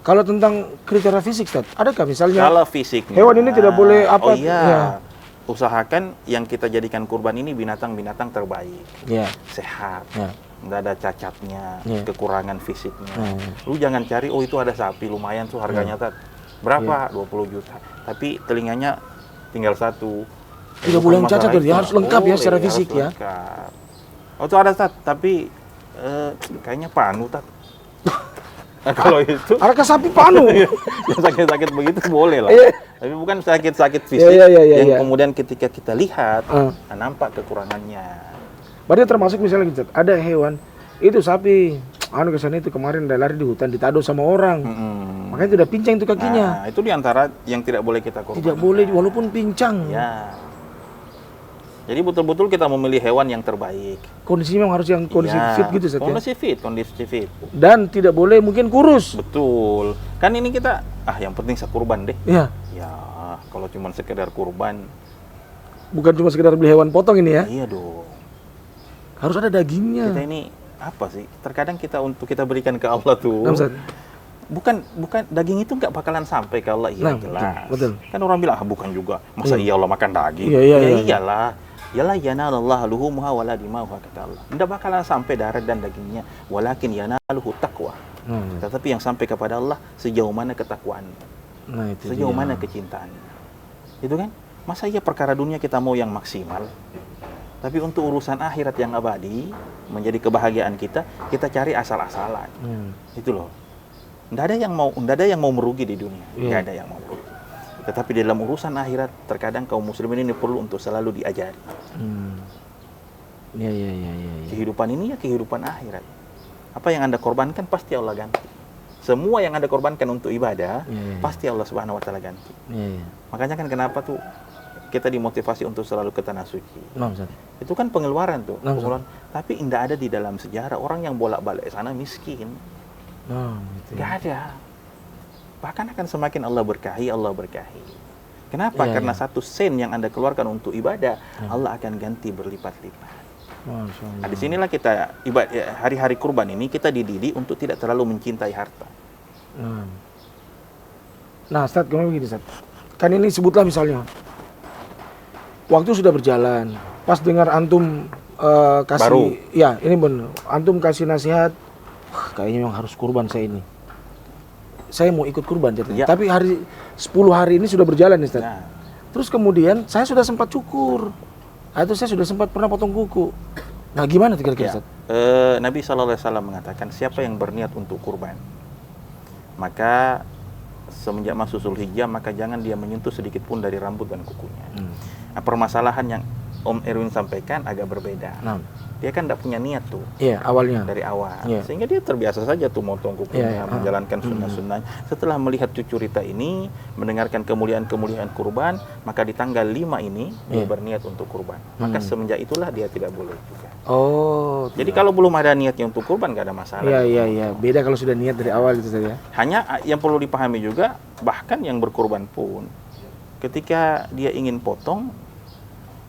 Speaker 1: Kalau tentang kriteria fisik, Ustaz, adakah misalnya
Speaker 2: kalau fisiknya
Speaker 1: hewan ini tidak boleh apa?
Speaker 2: Oh iya. Ya. Usahakan yang kita jadikan kurban ini binatang-binatang terbaik.
Speaker 1: Ya.
Speaker 2: Sehat.
Speaker 1: Ya.
Speaker 2: Nggak ada cacatnya,
Speaker 1: Ya.
Speaker 2: kekurangan fisiknya. Lu jangan cari, oh itu ada sapi lumayan tuh harganya berapa? 20 juta. Tapi telinganya tinggal satu.
Speaker 1: Tidak boleh yang cacat, ya harus lengkap ya secara fisik ya.
Speaker 2: Lengkap. Oh itu ada, Tat, tapi kayaknya panu, Tat. Nah, kalau itu
Speaker 1: adakah sapi panu?
Speaker 2: yang sakit-sakit begitu boleh lah. Tapi bukan sakit-sakit fisik yang kemudian ketika kita lihat nampak kekurangannya.
Speaker 1: Berarti termasuk misalnya gitu, ada hewan itu sapi kesana itu kemarin udah lari di hutan ditado sama orang, makanya itu udah pincang itu kakinya.
Speaker 2: Nah, itu diantara yang tidak boleh kita korbankan.
Speaker 1: Tidak boleh walaupun pincang.
Speaker 2: Ya. Jadi betul-betul kita memilih hewan yang terbaik.
Speaker 1: Kondisinya memang harus yang kondisi fit gitu, Ustaz,
Speaker 2: kondisi fit.
Speaker 1: Dan tidak boleh mungkin kurus.
Speaker 2: Betul. Kan ini kita yang penting sekurban deh.
Speaker 1: Iya.
Speaker 2: Ya, kalau cuma sekedar kurban.
Speaker 1: Bukan cuma sekedar beli hewan potong ini ya.
Speaker 2: Iya dong.
Speaker 1: Harus ada dagingnya.
Speaker 2: Kita ini apa sih? Terkadang untuk kita berikan ke Allah tuh. Bukan daging itu nggak bakalan sampai ke Allah, jelas.
Speaker 1: Betul.
Speaker 2: Kan orang bilang bukan juga. Masa iya Allah makan daging? Iyalah. Yalah yanalullah luhumuha wala dimauha, kata Allah. Tidak bakalan sampai darah dan dagingnya, walakin yanaluhu taqwa. Tetapi yang sampai kepada Allah sejauh mana ketakwaan. Sejauh mana kecintaan. Itu kan? Masa iya perkara dunia kita mau yang maksimal? Tapi untuk urusan akhirat yang abadi, menjadi kebahagiaan kita cari asal-asalan. Itu loh. Tidak ada yang mau merugi di dunia. Tidak ada yang mau merugi. Tetapi dalam urusan akhirat, terkadang kaum muslimin ini perlu untuk selalu diajari.
Speaker 1: Ya.
Speaker 2: Kehidupan ini kehidupan akhirat. Apa yang Anda korbankan pasti Allah ganti. Semua yang Anda korbankan untuk ibadah, pasti Allah Subhanahu wa taala ganti. Makanya kan kenapa tuh kita dimotivasi untuk selalu ke tanah suci. Itu kan pengeluaran tuh. Tapi tidak ada di dalam sejarah orang yang bolak-balik sana miskin. Nggak ada. Bahkan akan semakin Allah berkahi. Kenapa? Karena satu sen yang Anda keluarkan untuk ibadah, Allah akan ganti berlipat-lipat. Nah, disinilah kita hari-hari kurban ini kita dididik untuk tidak terlalu mencintai harta.
Speaker 1: Nah, Ustaz, gimana begini, Ustaz? Kan ini sebutlah misalnya, waktu sudah berjalan, pas dengar antum kasih,
Speaker 2: baru.
Speaker 1: Ya ini benar, antum kasih nasihat, kayaknya memang harus kurban saya ini. Saya mau ikut kurban, tapi 10 hari ini sudah berjalan, Ustaz. Terus kemudian saya sudah sempat cukur, atau saya sudah sempat pernah potong kuku. Nah, gimana kira-kira, Ustaz?
Speaker 2: Nabi SAW mengatakan siapa yang berniat untuk kurban, maka semenjak masuk Zulhijjah maka jangan dia menyentuh sedikit pun dari rambut dan kukunya. Nah, permasalahan yang Om Erwin sampaikan agak berbeda. Dia kan tidak punya niat tuh.
Speaker 1: Awalnya.
Speaker 2: Dari awal. Sehingga dia terbiasa saja tuh motong kukunya, menjalankan sunnah-sunnah. Setelah melihat cucu Rita ini, mendengarkan kemuliaan-kemuliaan kurban, maka di tanggal 5 ini dia berniat untuk kurban. Maka semenjak itulah dia tidak boleh juga. Jadi kalau belum ada niatnya untuk kurban, nggak ada masalah.
Speaker 1: Iya. Beda kalau sudah niat dari awal gitu saja.
Speaker 2: Hanya yang perlu dipahami juga, bahkan yang berkurban pun, ketika dia ingin potong,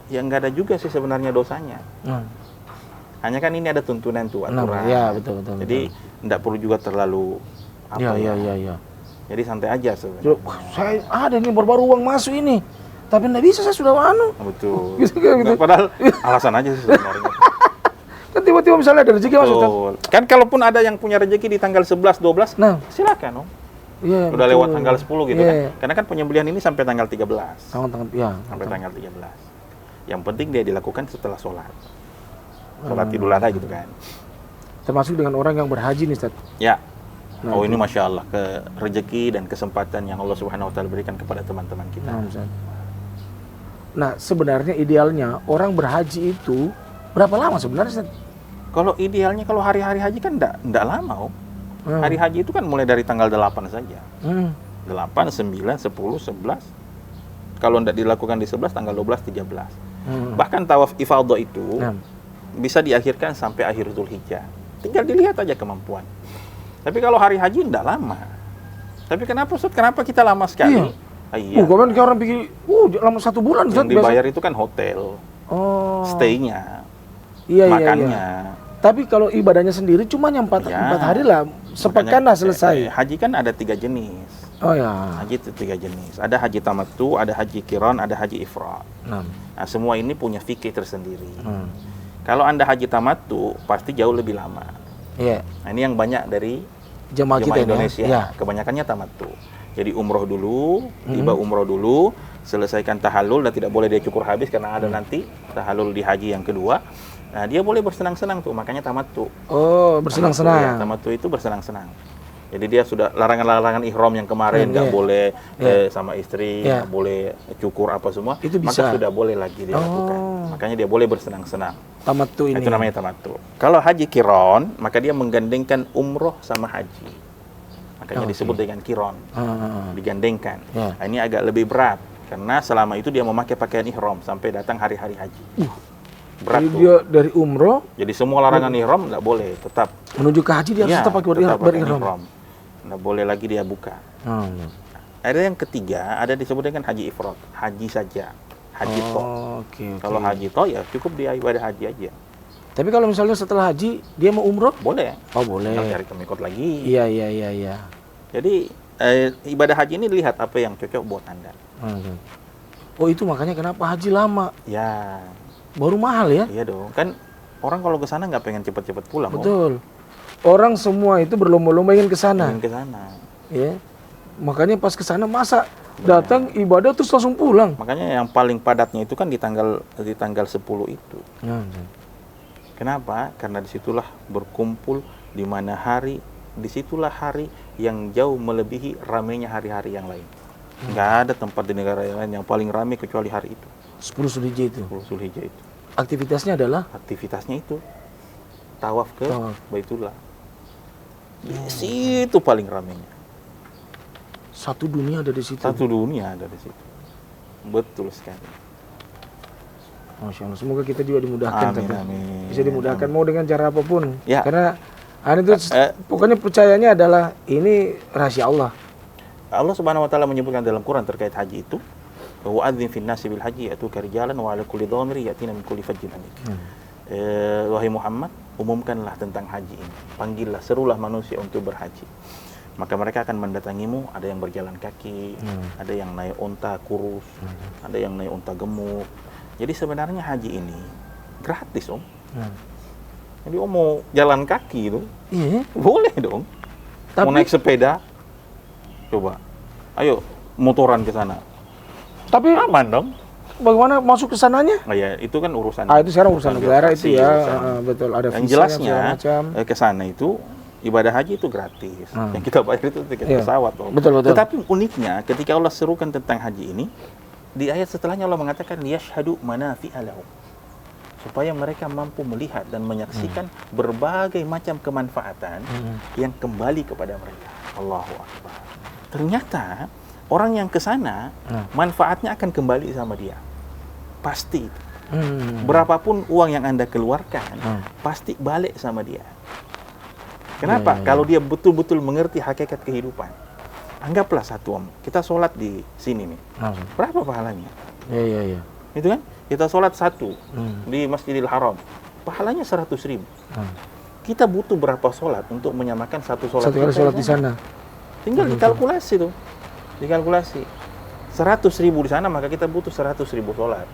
Speaker 2: ya nggak ada juga sih sebenarnya dosanya. Hanya kan ini ada tuntunan tuh, aturan.
Speaker 1: Betul.
Speaker 2: Jadi tidak perlu juga terlalu
Speaker 1: Iya.
Speaker 2: Jadi santai aja sebenarnya.
Speaker 1: Saya ada nih baru uang masuk ini, tapi nggak bisa, saya sudah
Speaker 2: Betul.
Speaker 1: gitu.
Speaker 2: Padahal alasan aja sih sebenarnya.
Speaker 1: Kan tiba-tiba misalnya ada rezeki masuk.
Speaker 2: Kan kalaupun ada yang punya rezeki di tanggal 11, 12, silakan, Om. Udah lewat tanggal 10 gitu kan. Karena kan penyembelihan ini sampai tanggal 13. Sampai tanggal 13. Yang penting dia dilakukan setelah sholat Idul Adha gitu kan.
Speaker 1: Termasuk dengan orang yang berhaji nih, Ustaz.
Speaker 2: Ya. Ini Masya Allah, rezeki dan kesempatan yang Allah Subhanahu wa taala berikan kepada teman-teman kita.
Speaker 1: Nah, sebenarnya idealnya orang berhaji itu berapa lama sebenarnya, Ustaz?
Speaker 2: Kalau idealnya kalau hari-hari haji kan enggak lama, Om. Hari haji itu kan mulai dari tanggal 8 saja. 8, 9, 10, 11. Kalau enggak dilakukan di 11, tanggal 12, 13. Bahkan tawaf ifadah itu bisa diakhirkan sampai akhir Zulhijjah. Tinggal dilihat aja kemampuan. Tapi kalau hari haji enggak lama. Tapi kenapa, Ustaz? Kenapa kita lama sekali?
Speaker 1: Kemarin orang pikir, lama 1 bulan, Ustaz.
Speaker 2: Yang dibayar itu kan hotel. Stay-nya. makannya.
Speaker 1: Tapi kalau ibadahnya sendiri cuma 4 hari lah, sepekan lah selesai.
Speaker 2: Haji kan ada 3 jenis.
Speaker 1: Oh ya.
Speaker 2: Haji itu 3 jenis. Ada haji tamattu, ada haji qiran, ada haji ifrad. Nah, semua ini punya fikih tersendiri. Kalau Anda haji tamattu, pasti jauh lebih lama. Iya. Nah, ini yang banyak dari jemaah kita Indonesia. Ya. Kebanyakannya tamattu. Jadi umroh dulu, tiba umroh dulu, selesaikan tahallul dan tidak boleh dia cukur habis karena ada nanti tahallul di haji yang kedua. Nah, dia boleh bersenang-senang tuh, makanya tamattu.
Speaker 1: Oh, bersenang-senang.
Speaker 2: Tamattu itu bersenang-senang. Jadi dia sudah larangan-larangan ihram yang kemarin nggak boleh sama istri, nggak boleh cukur apa semua,
Speaker 1: itu bisa.
Speaker 2: Maka sudah boleh lagi dia lakukan. Makanya dia boleh bersenang-senang.
Speaker 1: Tamattu ini.
Speaker 2: Itu namanya tamattu. Kalau haji qiran, maka dia menggandengkan umroh sama haji. Makanya disebut dengan qiran. Digandengkan. Nah, ini agak lebih berat karena selama itu dia memakai pakaian ihram sampai datang hari-hari haji. Berat
Speaker 1: jadi dia dari umroh,
Speaker 2: jadi semua larangan ihram nggak boleh, tetap
Speaker 1: menuju ke haji dia harus tetap pakai berihram.
Speaker 2: Nggak boleh lagi dia buka. Ada yang ketiga, ada disebut dengan haji ifrad, haji saja, haji toh. Kalau haji toh ya cukup dia ibadah haji aja.
Speaker 1: Tapi kalau misalnya setelah haji dia mau umroh,
Speaker 2: boleh.
Speaker 1: Oh boleh.
Speaker 2: Cari kemikot lagi.
Speaker 1: Iya.
Speaker 2: Jadi ibadah haji ini lihat apa yang cocok buat Anda.
Speaker 1: Oh itu makanya kenapa haji lama?
Speaker 2: Ya.
Speaker 1: Baru mahal ya?
Speaker 2: Iya dong, kan orang kalau ke sana nggak pengen cepet-cepet pulang.
Speaker 1: Betul. Orang semua itu berlomba-lomba ingin ke sana. Ya. Makanya pas ke sana masa datang ibadah terus langsung pulang.
Speaker 2: Makanya yang paling padatnya itu kan di tanggal 10 itu. Kenapa? Karena disitulah berkumpul di mana disitulah hari yang jauh melebihi ramainya hari-hari yang lain. Nggak ada tempat di negara yang lain yang paling ramai kecuali hari itu.
Speaker 1: 10 Zulhijjah itu.
Speaker 2: 10 Zulhijjah itu.
Speaker 1: Aktivitasnya adalah?
Speaker 2: Aktivitasnya itu tawaf ke Baitullah. Di situ paling ramainya.
Speaker 1: Satu dunia ada di situ.
Speaker 2: Satu dunia ada di situ. Betul sekali.
Speaker 1: Masya Allah. Semoga kita juga dimudahkan.
Speaker 2: Amin.
Speaker 1: Bisa dimudahkan mau dengan cara apapun.
Speaker 2: Ya.
Speaker 1: Karena itu pokoknya percayanya adalah ini rahasia Allah.
Speaker 2: Allah Subhanahu wa taala menyebutkan dalam Quran terkait haji itu, wa adzin fin nasi bil haji yatuka rijalan wa ala kulli dhamir yatina min kulli fajjin amik. Wahai Muhammad, umumkanlah tentang haji ini. Panggillah, serulah manusia untuk berhaji. Maka mereka akan mendatangimu, ada yang berjalan kaki, ada yang naik unta kurus, ada yang naik unta gemuk. Jadi sebenarnya haji ini gratis, Om. Jadi Om mau jalan kaki itu, boleh dong. Mau naik sepeda, coba. Ayo motoran ke sana.
Speaker 1: Tapi
Speaker 2: aman dong.
Speaker 1: Bagaimana masuk ke sananya?
Speaker 2: Nah, ya itu kan urusan.
Speaker 1: Itu sekarang urusan negara itu ya. Betul, ada
Speaker 2: yang jelasnya ke sana itu ibadah haji itu gratis. Yang kita bayar itu tiket pesawat, Om.
Speaker 1: Betul.
Speaker 2: Tetapi uniknya ketika Allah serukan tentang haji ini, di ayat setelahnya Allah mengatakan liyashhadu manafi'a lahum. Supaya mereka mampu melihat dan menyaksikan berbagai macam kemanfaatan yang kembali kepada mereka. Allahu Akbar. Ternyata orang yang ke sana manfaatnya akan kembali sama dia. Pasti. Berapapun uang yang Anda keluarkan, pasti balik sama dia. Kenapa? Kalau dia betul-betul mengerti hakikat kehidupan. Anggaplah satu, Om. Kita sholat di sini nih. Berapa pahalanya?
Speaker 1: Iya.
Speaker 2: Itu kan? Kita sholat satu di Masjidil Haram. Pahalanya 100.000. Kita butuh berapa sholat untuk menyamakan satu sholat?
Speaker 1: Satu kali sholat di sana.
Speaker 2: Tinggal dikalkulasi tuh. Dikalkulasi. 100.000 di sana, maka kita butuh 100.000 sholat.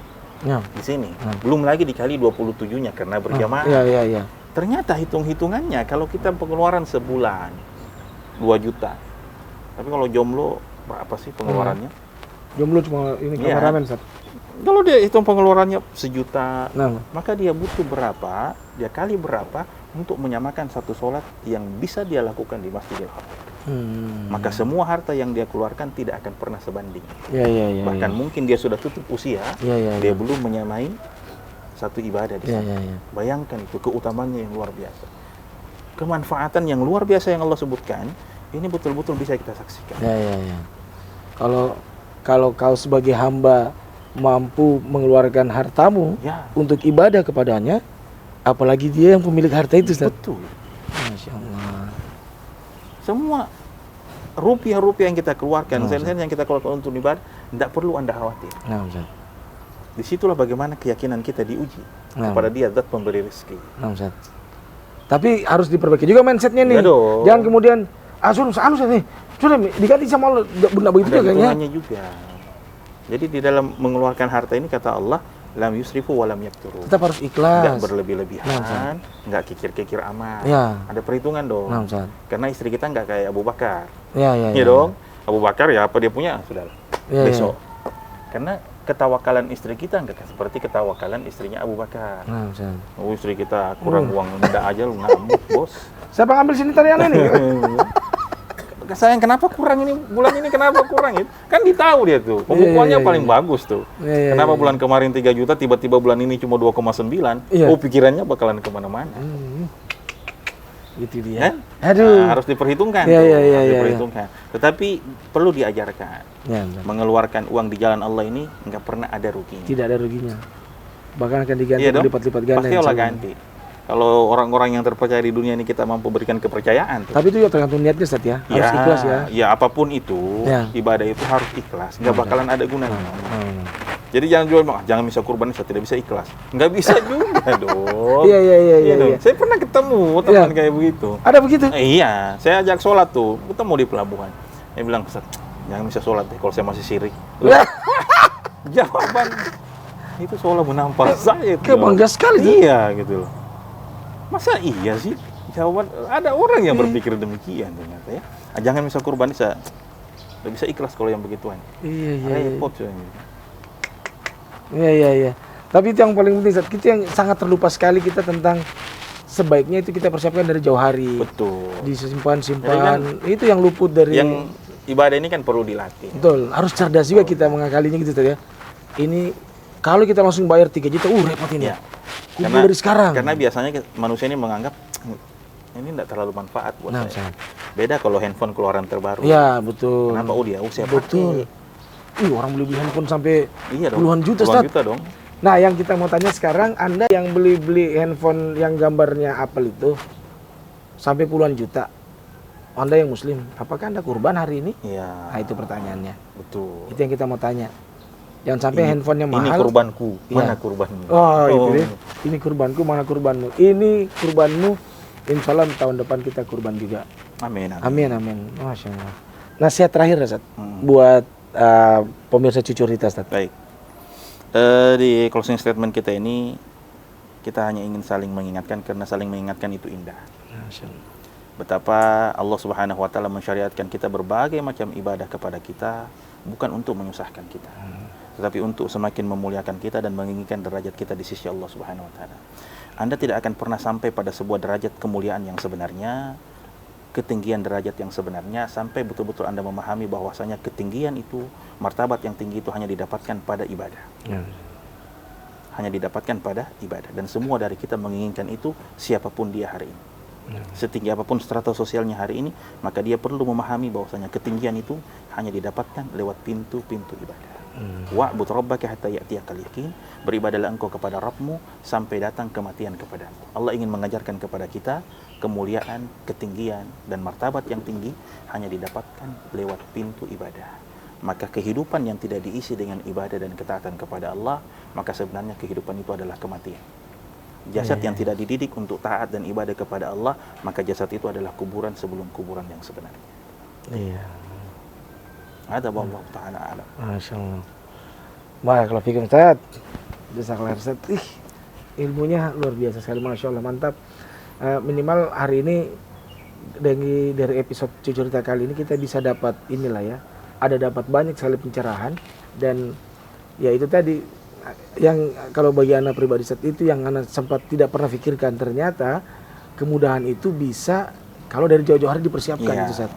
Speaker 2: Di sini. Belum lagi dikali 27-nya karena berjamaah.
Speaker 1: Iya.
Speaker 2: Ternyata hitung-hitungannya kalau kita pengeluaran sebulan 2 juta. Tapi kalau jomblo berapa sih pengeluarannya?
Speaker 1: Jomblo cuma ini kameramen, Sat.
Speaker 2: Kalau dia hitung pengeluarannya 1 juta, maka dia butuh berapa, dia kali berapa untuk menyamakan satu sholat yang bisa dia lakukan di Masjidil Haram. Maka semua harta yang dia keluarkan tidak akan pernah sebanding. Bahkan mungkin dia sudah tutup usia, dia belum menyamai satu ibadah di sana. Bayangkan itu keutamaannya yang luar biasa. Kemanfaatan yang luar biasa yang Allah sebutkan, ini betul-betul bisa kita saksikan.
Speaker 1: Kalau kau sebagai hamba mampu mengeluarkan hartamu untuk ibadah kepadanya, apalagi dia yang pemilik harta itu, Ustaz.
Speaker 2: Betul.
Speaker 1: Masya Allah.
Speaker 2: Semua rupiah-rupiah yang kita keluarkan, sen-sen yang kita keluarkan untuk ibadah, tidak perlu Anda khawatir. Disitulah bagaimana keyakinan kita diuji. kepada dia zat pemberi rezeki.
Speaker 1: Nah, Ustaz. Tapi harus diperbaiki juga mindsetnya nih.
Speaker 2: Ya dong.
Speaker 1: Jangan kemudian anu nih. Sudah diganti sama Allah, benda begitu
Speaker 2: ada
Speaker 1: kayaknya.
Speaker 2: hitungannya juga. Jadi di dalam mengeluarkan harta ini kata Allah, lam yusrifu wa lam yakturu.
Speaker 1: Tetap harus ikhlas.
Speaker 2: Enggak berlebih-lebihan, enggak kikir-kikir amat.
Speaker 1: Ya.
Speaker 2: Ada perhitungan dong.
Speaker 1: Nah, Ustaz.
Speaker 2: Karena istri kita enggak kayak Abu Bakar.
Speaker 1: Iya
Speaker 2: dong. Abu Bakar ya apa dia punya, sudah.
Speaker 1: Ya,
Speaker 2: Besok. Karena ketawakalan istri kita enggak seperti ketawakalan istrinya Abu Bakar.
Speaker 1: Nah, Ustaz.
Speaker 2: Oh, istri kita kurang uang muda aja lu ngamuk, Bos.
Speaker 1: Siapa ngambil sini tarian ini?
Speaker 2: Sayang kenapa kurang ini bulan ini kenapa kurang itu? Kan ditahu dia tuh. Pembukuannya paling bagus tuh. Kenapa bulan kemarin 3 juta tiba-tiba bulan ini cuma 2,9? Oh, pikirannya bakalan kemana-mana.
Speaker 1: Gitu dia.
Speaker 2: Kan?
Speaker 1: Aduh.
Speaker 2: Harus diperhitungkan.
Speaker 1: Harus
Speaker 2: diperhitungkan. Tetapi perlu diajarkan.
Speaker 1: Ya,
Speaker 2: mengeluarkan uang di jalan Allah ini nggak pernah ada ruginya.
Speaker 1: Tidak ada ruginya. Bahkan akan diganti berlipat-lipat ganda.
Speaker 2: Pasti Allah ganti. Kalau orang-orang yang terpercaya di dunia ini kita mampu berikan kepercayaan.
Speaker 1: Tapi itu ya tergantung niatnya, Ustaz ya. Harus ikhlas ya.
Speaker 2: Ya apapun itu, ibadah itu harus ikhlas. Nggak bakalan ada gunanya. Jadi jangan jual, jangan bisa kurban, saya tidak bisa ikhlas. Nggak bisa juga dong.
Speaker 1: Iya.
Speaker 2: Saya pernah ketemu teman kayak begitu.
Speaker 1: Ada begitu?
Speaker 2: Iya, saya ajak sholat tuh, ketemu di pelabuhan. Dia bilang, Ustaz, jangan bisa sholat deh kalau saya masih syirik. Jawaban itu seolah menampar saya.
Speaker 1: Bangga sekali.
Speaker 2: Iya gitu loh. Masa iya sih? Jawaban ada orang yang berpikir demikian ternyata ya. Jangan bisa kurban, saya nggak bisa ikhlas kalau yang begituan. Repot soalnya.
Speaker 1: Iya. Tapi itu yang paling penting, Ustaz. Kita yang sangat terlupa sekali kita tentang sebaiknya itu kita persiapkan dari jauh hari.
Speaker 2: Betul.
Speaker 1: Disimpan.
Speaker 2: Kan,
Speaker 1: itu yang luput dari.
Speaker 2: Yang ibadah ini kan perlu dilatih.
Speaker 1: Betul. Harus cerdas juga kita mengakalinya gitu, Ustaz ya. Ini kalau kita langsung bayar 3 juta, repot ini.
Speaker 2: Ya.
Speaker 1: Kumpul dari sekarang.
Speaker 2: Karena biasanya manusia ini menganggap ini tidak terlalu manfaat buat saya. Beda kalau handphone keluaran terbaru.
Speaker 1: Iya, betul.
Speaker 2: Kenapa dia saya
Speaker 1: betul. Orang beli handphone sampai
Speaker 2: dong,
Speaker 1: puluhan juta,
Speaker 2: puluhan juta dong.
Speaker 1: Nah, yang kita mau tanya sekarang, Anda yang beli handphone yang gambarnya Apple itu sampai puluhan juta. Anda yang muslim, apakah Anda kurban hari ini?
Speaker 2: Iya.
Speaker 1: Nah, itu pertanyaannya.
Speaker 2: Betul.
Speaker 1: Itu yang kita mau tanya. Jangan sampai handphonenya mahal.
Speaker 2: Ini kurbanku, mana kurbanmu?
Speaker 1: Itu deh. Ini kurbanku, mana kurbanmu? Ini kurbanmu. Insya Allah tahun depan kita kurban juga.
Speaker 2: Amin.
Speaker 1: Masya Allah. Nasihat terakhir, Ustaz, buat pemirsa Cucurita, Ustaz.
Speaker 2: Baik. Di closing statement kita ini, kita hanya ingin saling mengingatkan karena saling mengingatkan itu indah.
Speaker 1: Masya Allah.
Speaker 2: Betapa Allah Subhanahu wa taala mensyariatkan kita berbagai macam ibadah kepada kita bukan untuk menyusahkan kita. Tetapi untuk semakin memuliakan kita dan meninggikan derajat kita di sisi Allah Subhanahu wa taala. Anda tidak akan pernah sampai pada sebuah derajat kemuliaan yang sebenarnya, ketinggian derajat yang sebenarnya sampai betul-betul Anda memahami bahwasanya ketinggian itu, martabat yang tinggi itu hanya didapatkan pada ibadah. Hanya didapatkan pada ibadah, dan semua dari kita menginginkan itu siapapun dia hari ini. Setinggi apapun strata sosialnya hari ini, maka dia perlu memahami bahwasanya ketinggian itu hanya didapatkan lewat pintu-pintu ibadah. Wa'bud rabbaka hatta ya'tiyakal yaqin, beribadahlah engkau kepada Rabbmu sampai datang kematian kepadamu. Allah ingin mengajarkan kepada kita kemuliaan, ketinggian dan martabat yang tinggi hanya didapatkan lewat pintu ibadah. Maka kehidupan yang tidak diisi dengan ibadah dan ketaatan kepada Allah, maka sebenarnya kehidupan itu adalah kematian. Jasad yang tidak dididik untuk taat dan ibadah kepada Allah, maka jasad itu adalah kuburan sebelum kuburan yang sebenarnya. Ada Allah Ta'ala alam.
Speaker 1: Masya Allah. Baik, kalau fikir Ustaz, jazakallah Ustaz. Ilmunya luar biasa sekali, Masya Allah, mantap. Minimal hari ini dari episode Cucurita kali ini kita bisa dapat dapat banyak sekali pencerahan, dan ya itu tadi yang kalau bagi anak pribadi Ustaz, itu yang anak sempat tidak pernah pikirkan, ternyata kemudahan itu bisa kalau dari jauh-jauh hari dipersiapkan. Itu Ustaz.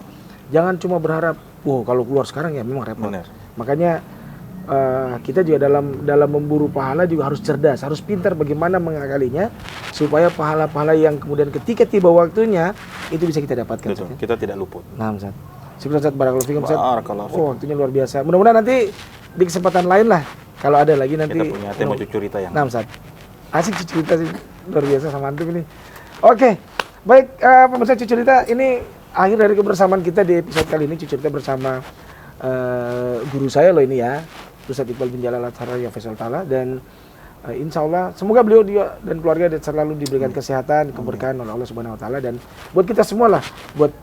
Speaker 1: Jangan cuma berharap, kalau keluar sekarang ya memang repot.
Speaker 2: Benar.
Speaker 1: Makanya kita juga dalam memburu pahala juga harus cerdas, harus pintar bagaimana mengakalinya supaya pahala-pahala yang kemudian ketika tiba waktunya itu bisa kita dapatkan.
Speaker 2: Betul, kita tidak luput.
Speaker 1: Nah, Ustaz. Syukur Ustaz, barakallahu fikum Ustaz.
Speaker 2: Waktunya
Speaker 1: luar biasa. Mudah-mudahan nanti di kesempatan lain lah, kalau ada lagi nanti.
Speaker 2: Kita punya tema Cucurita yang.
Speaker 1: Nah, Ustaz. Asik Cucurita sih, luar biasa sama antum ini. Oke. Baik, pemirsa Cucurita, ini akhir dari kebersamaan kita di episode kali ini. Cucurita bersama guru saya loh ini ya, Ustaz Iqbal bin Jalal Al-Harari Faisal Ta'ala, dan Insya Allah semoga beliau dia dan keluarga selalu diberikan kesehatan, keberkahan oleh Allah Subhanahu Wa Taala, dan buat kita semua lah, buat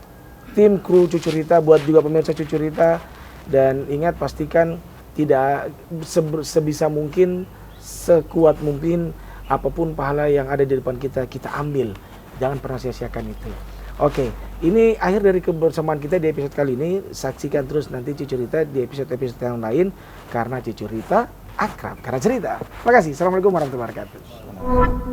Speaker 1: tim kru Cucurita, buat juga pemirsa Cucurita, dan ingat pastikan tidak sebisa mungkin, sekuat mungkin, apapun pahala yang ada di depan kita, kita ambil, jangan pernah sia-siakan itu. Oke, ini akhir dari kebersamaan kita di episode kali ini. Saksikan terus nanti Cucurita di episode-episode yang lain, karena Cucurita akrab karena cerita. Terima kasih. Assalamualaikum warahmatullahi wabarakatuh.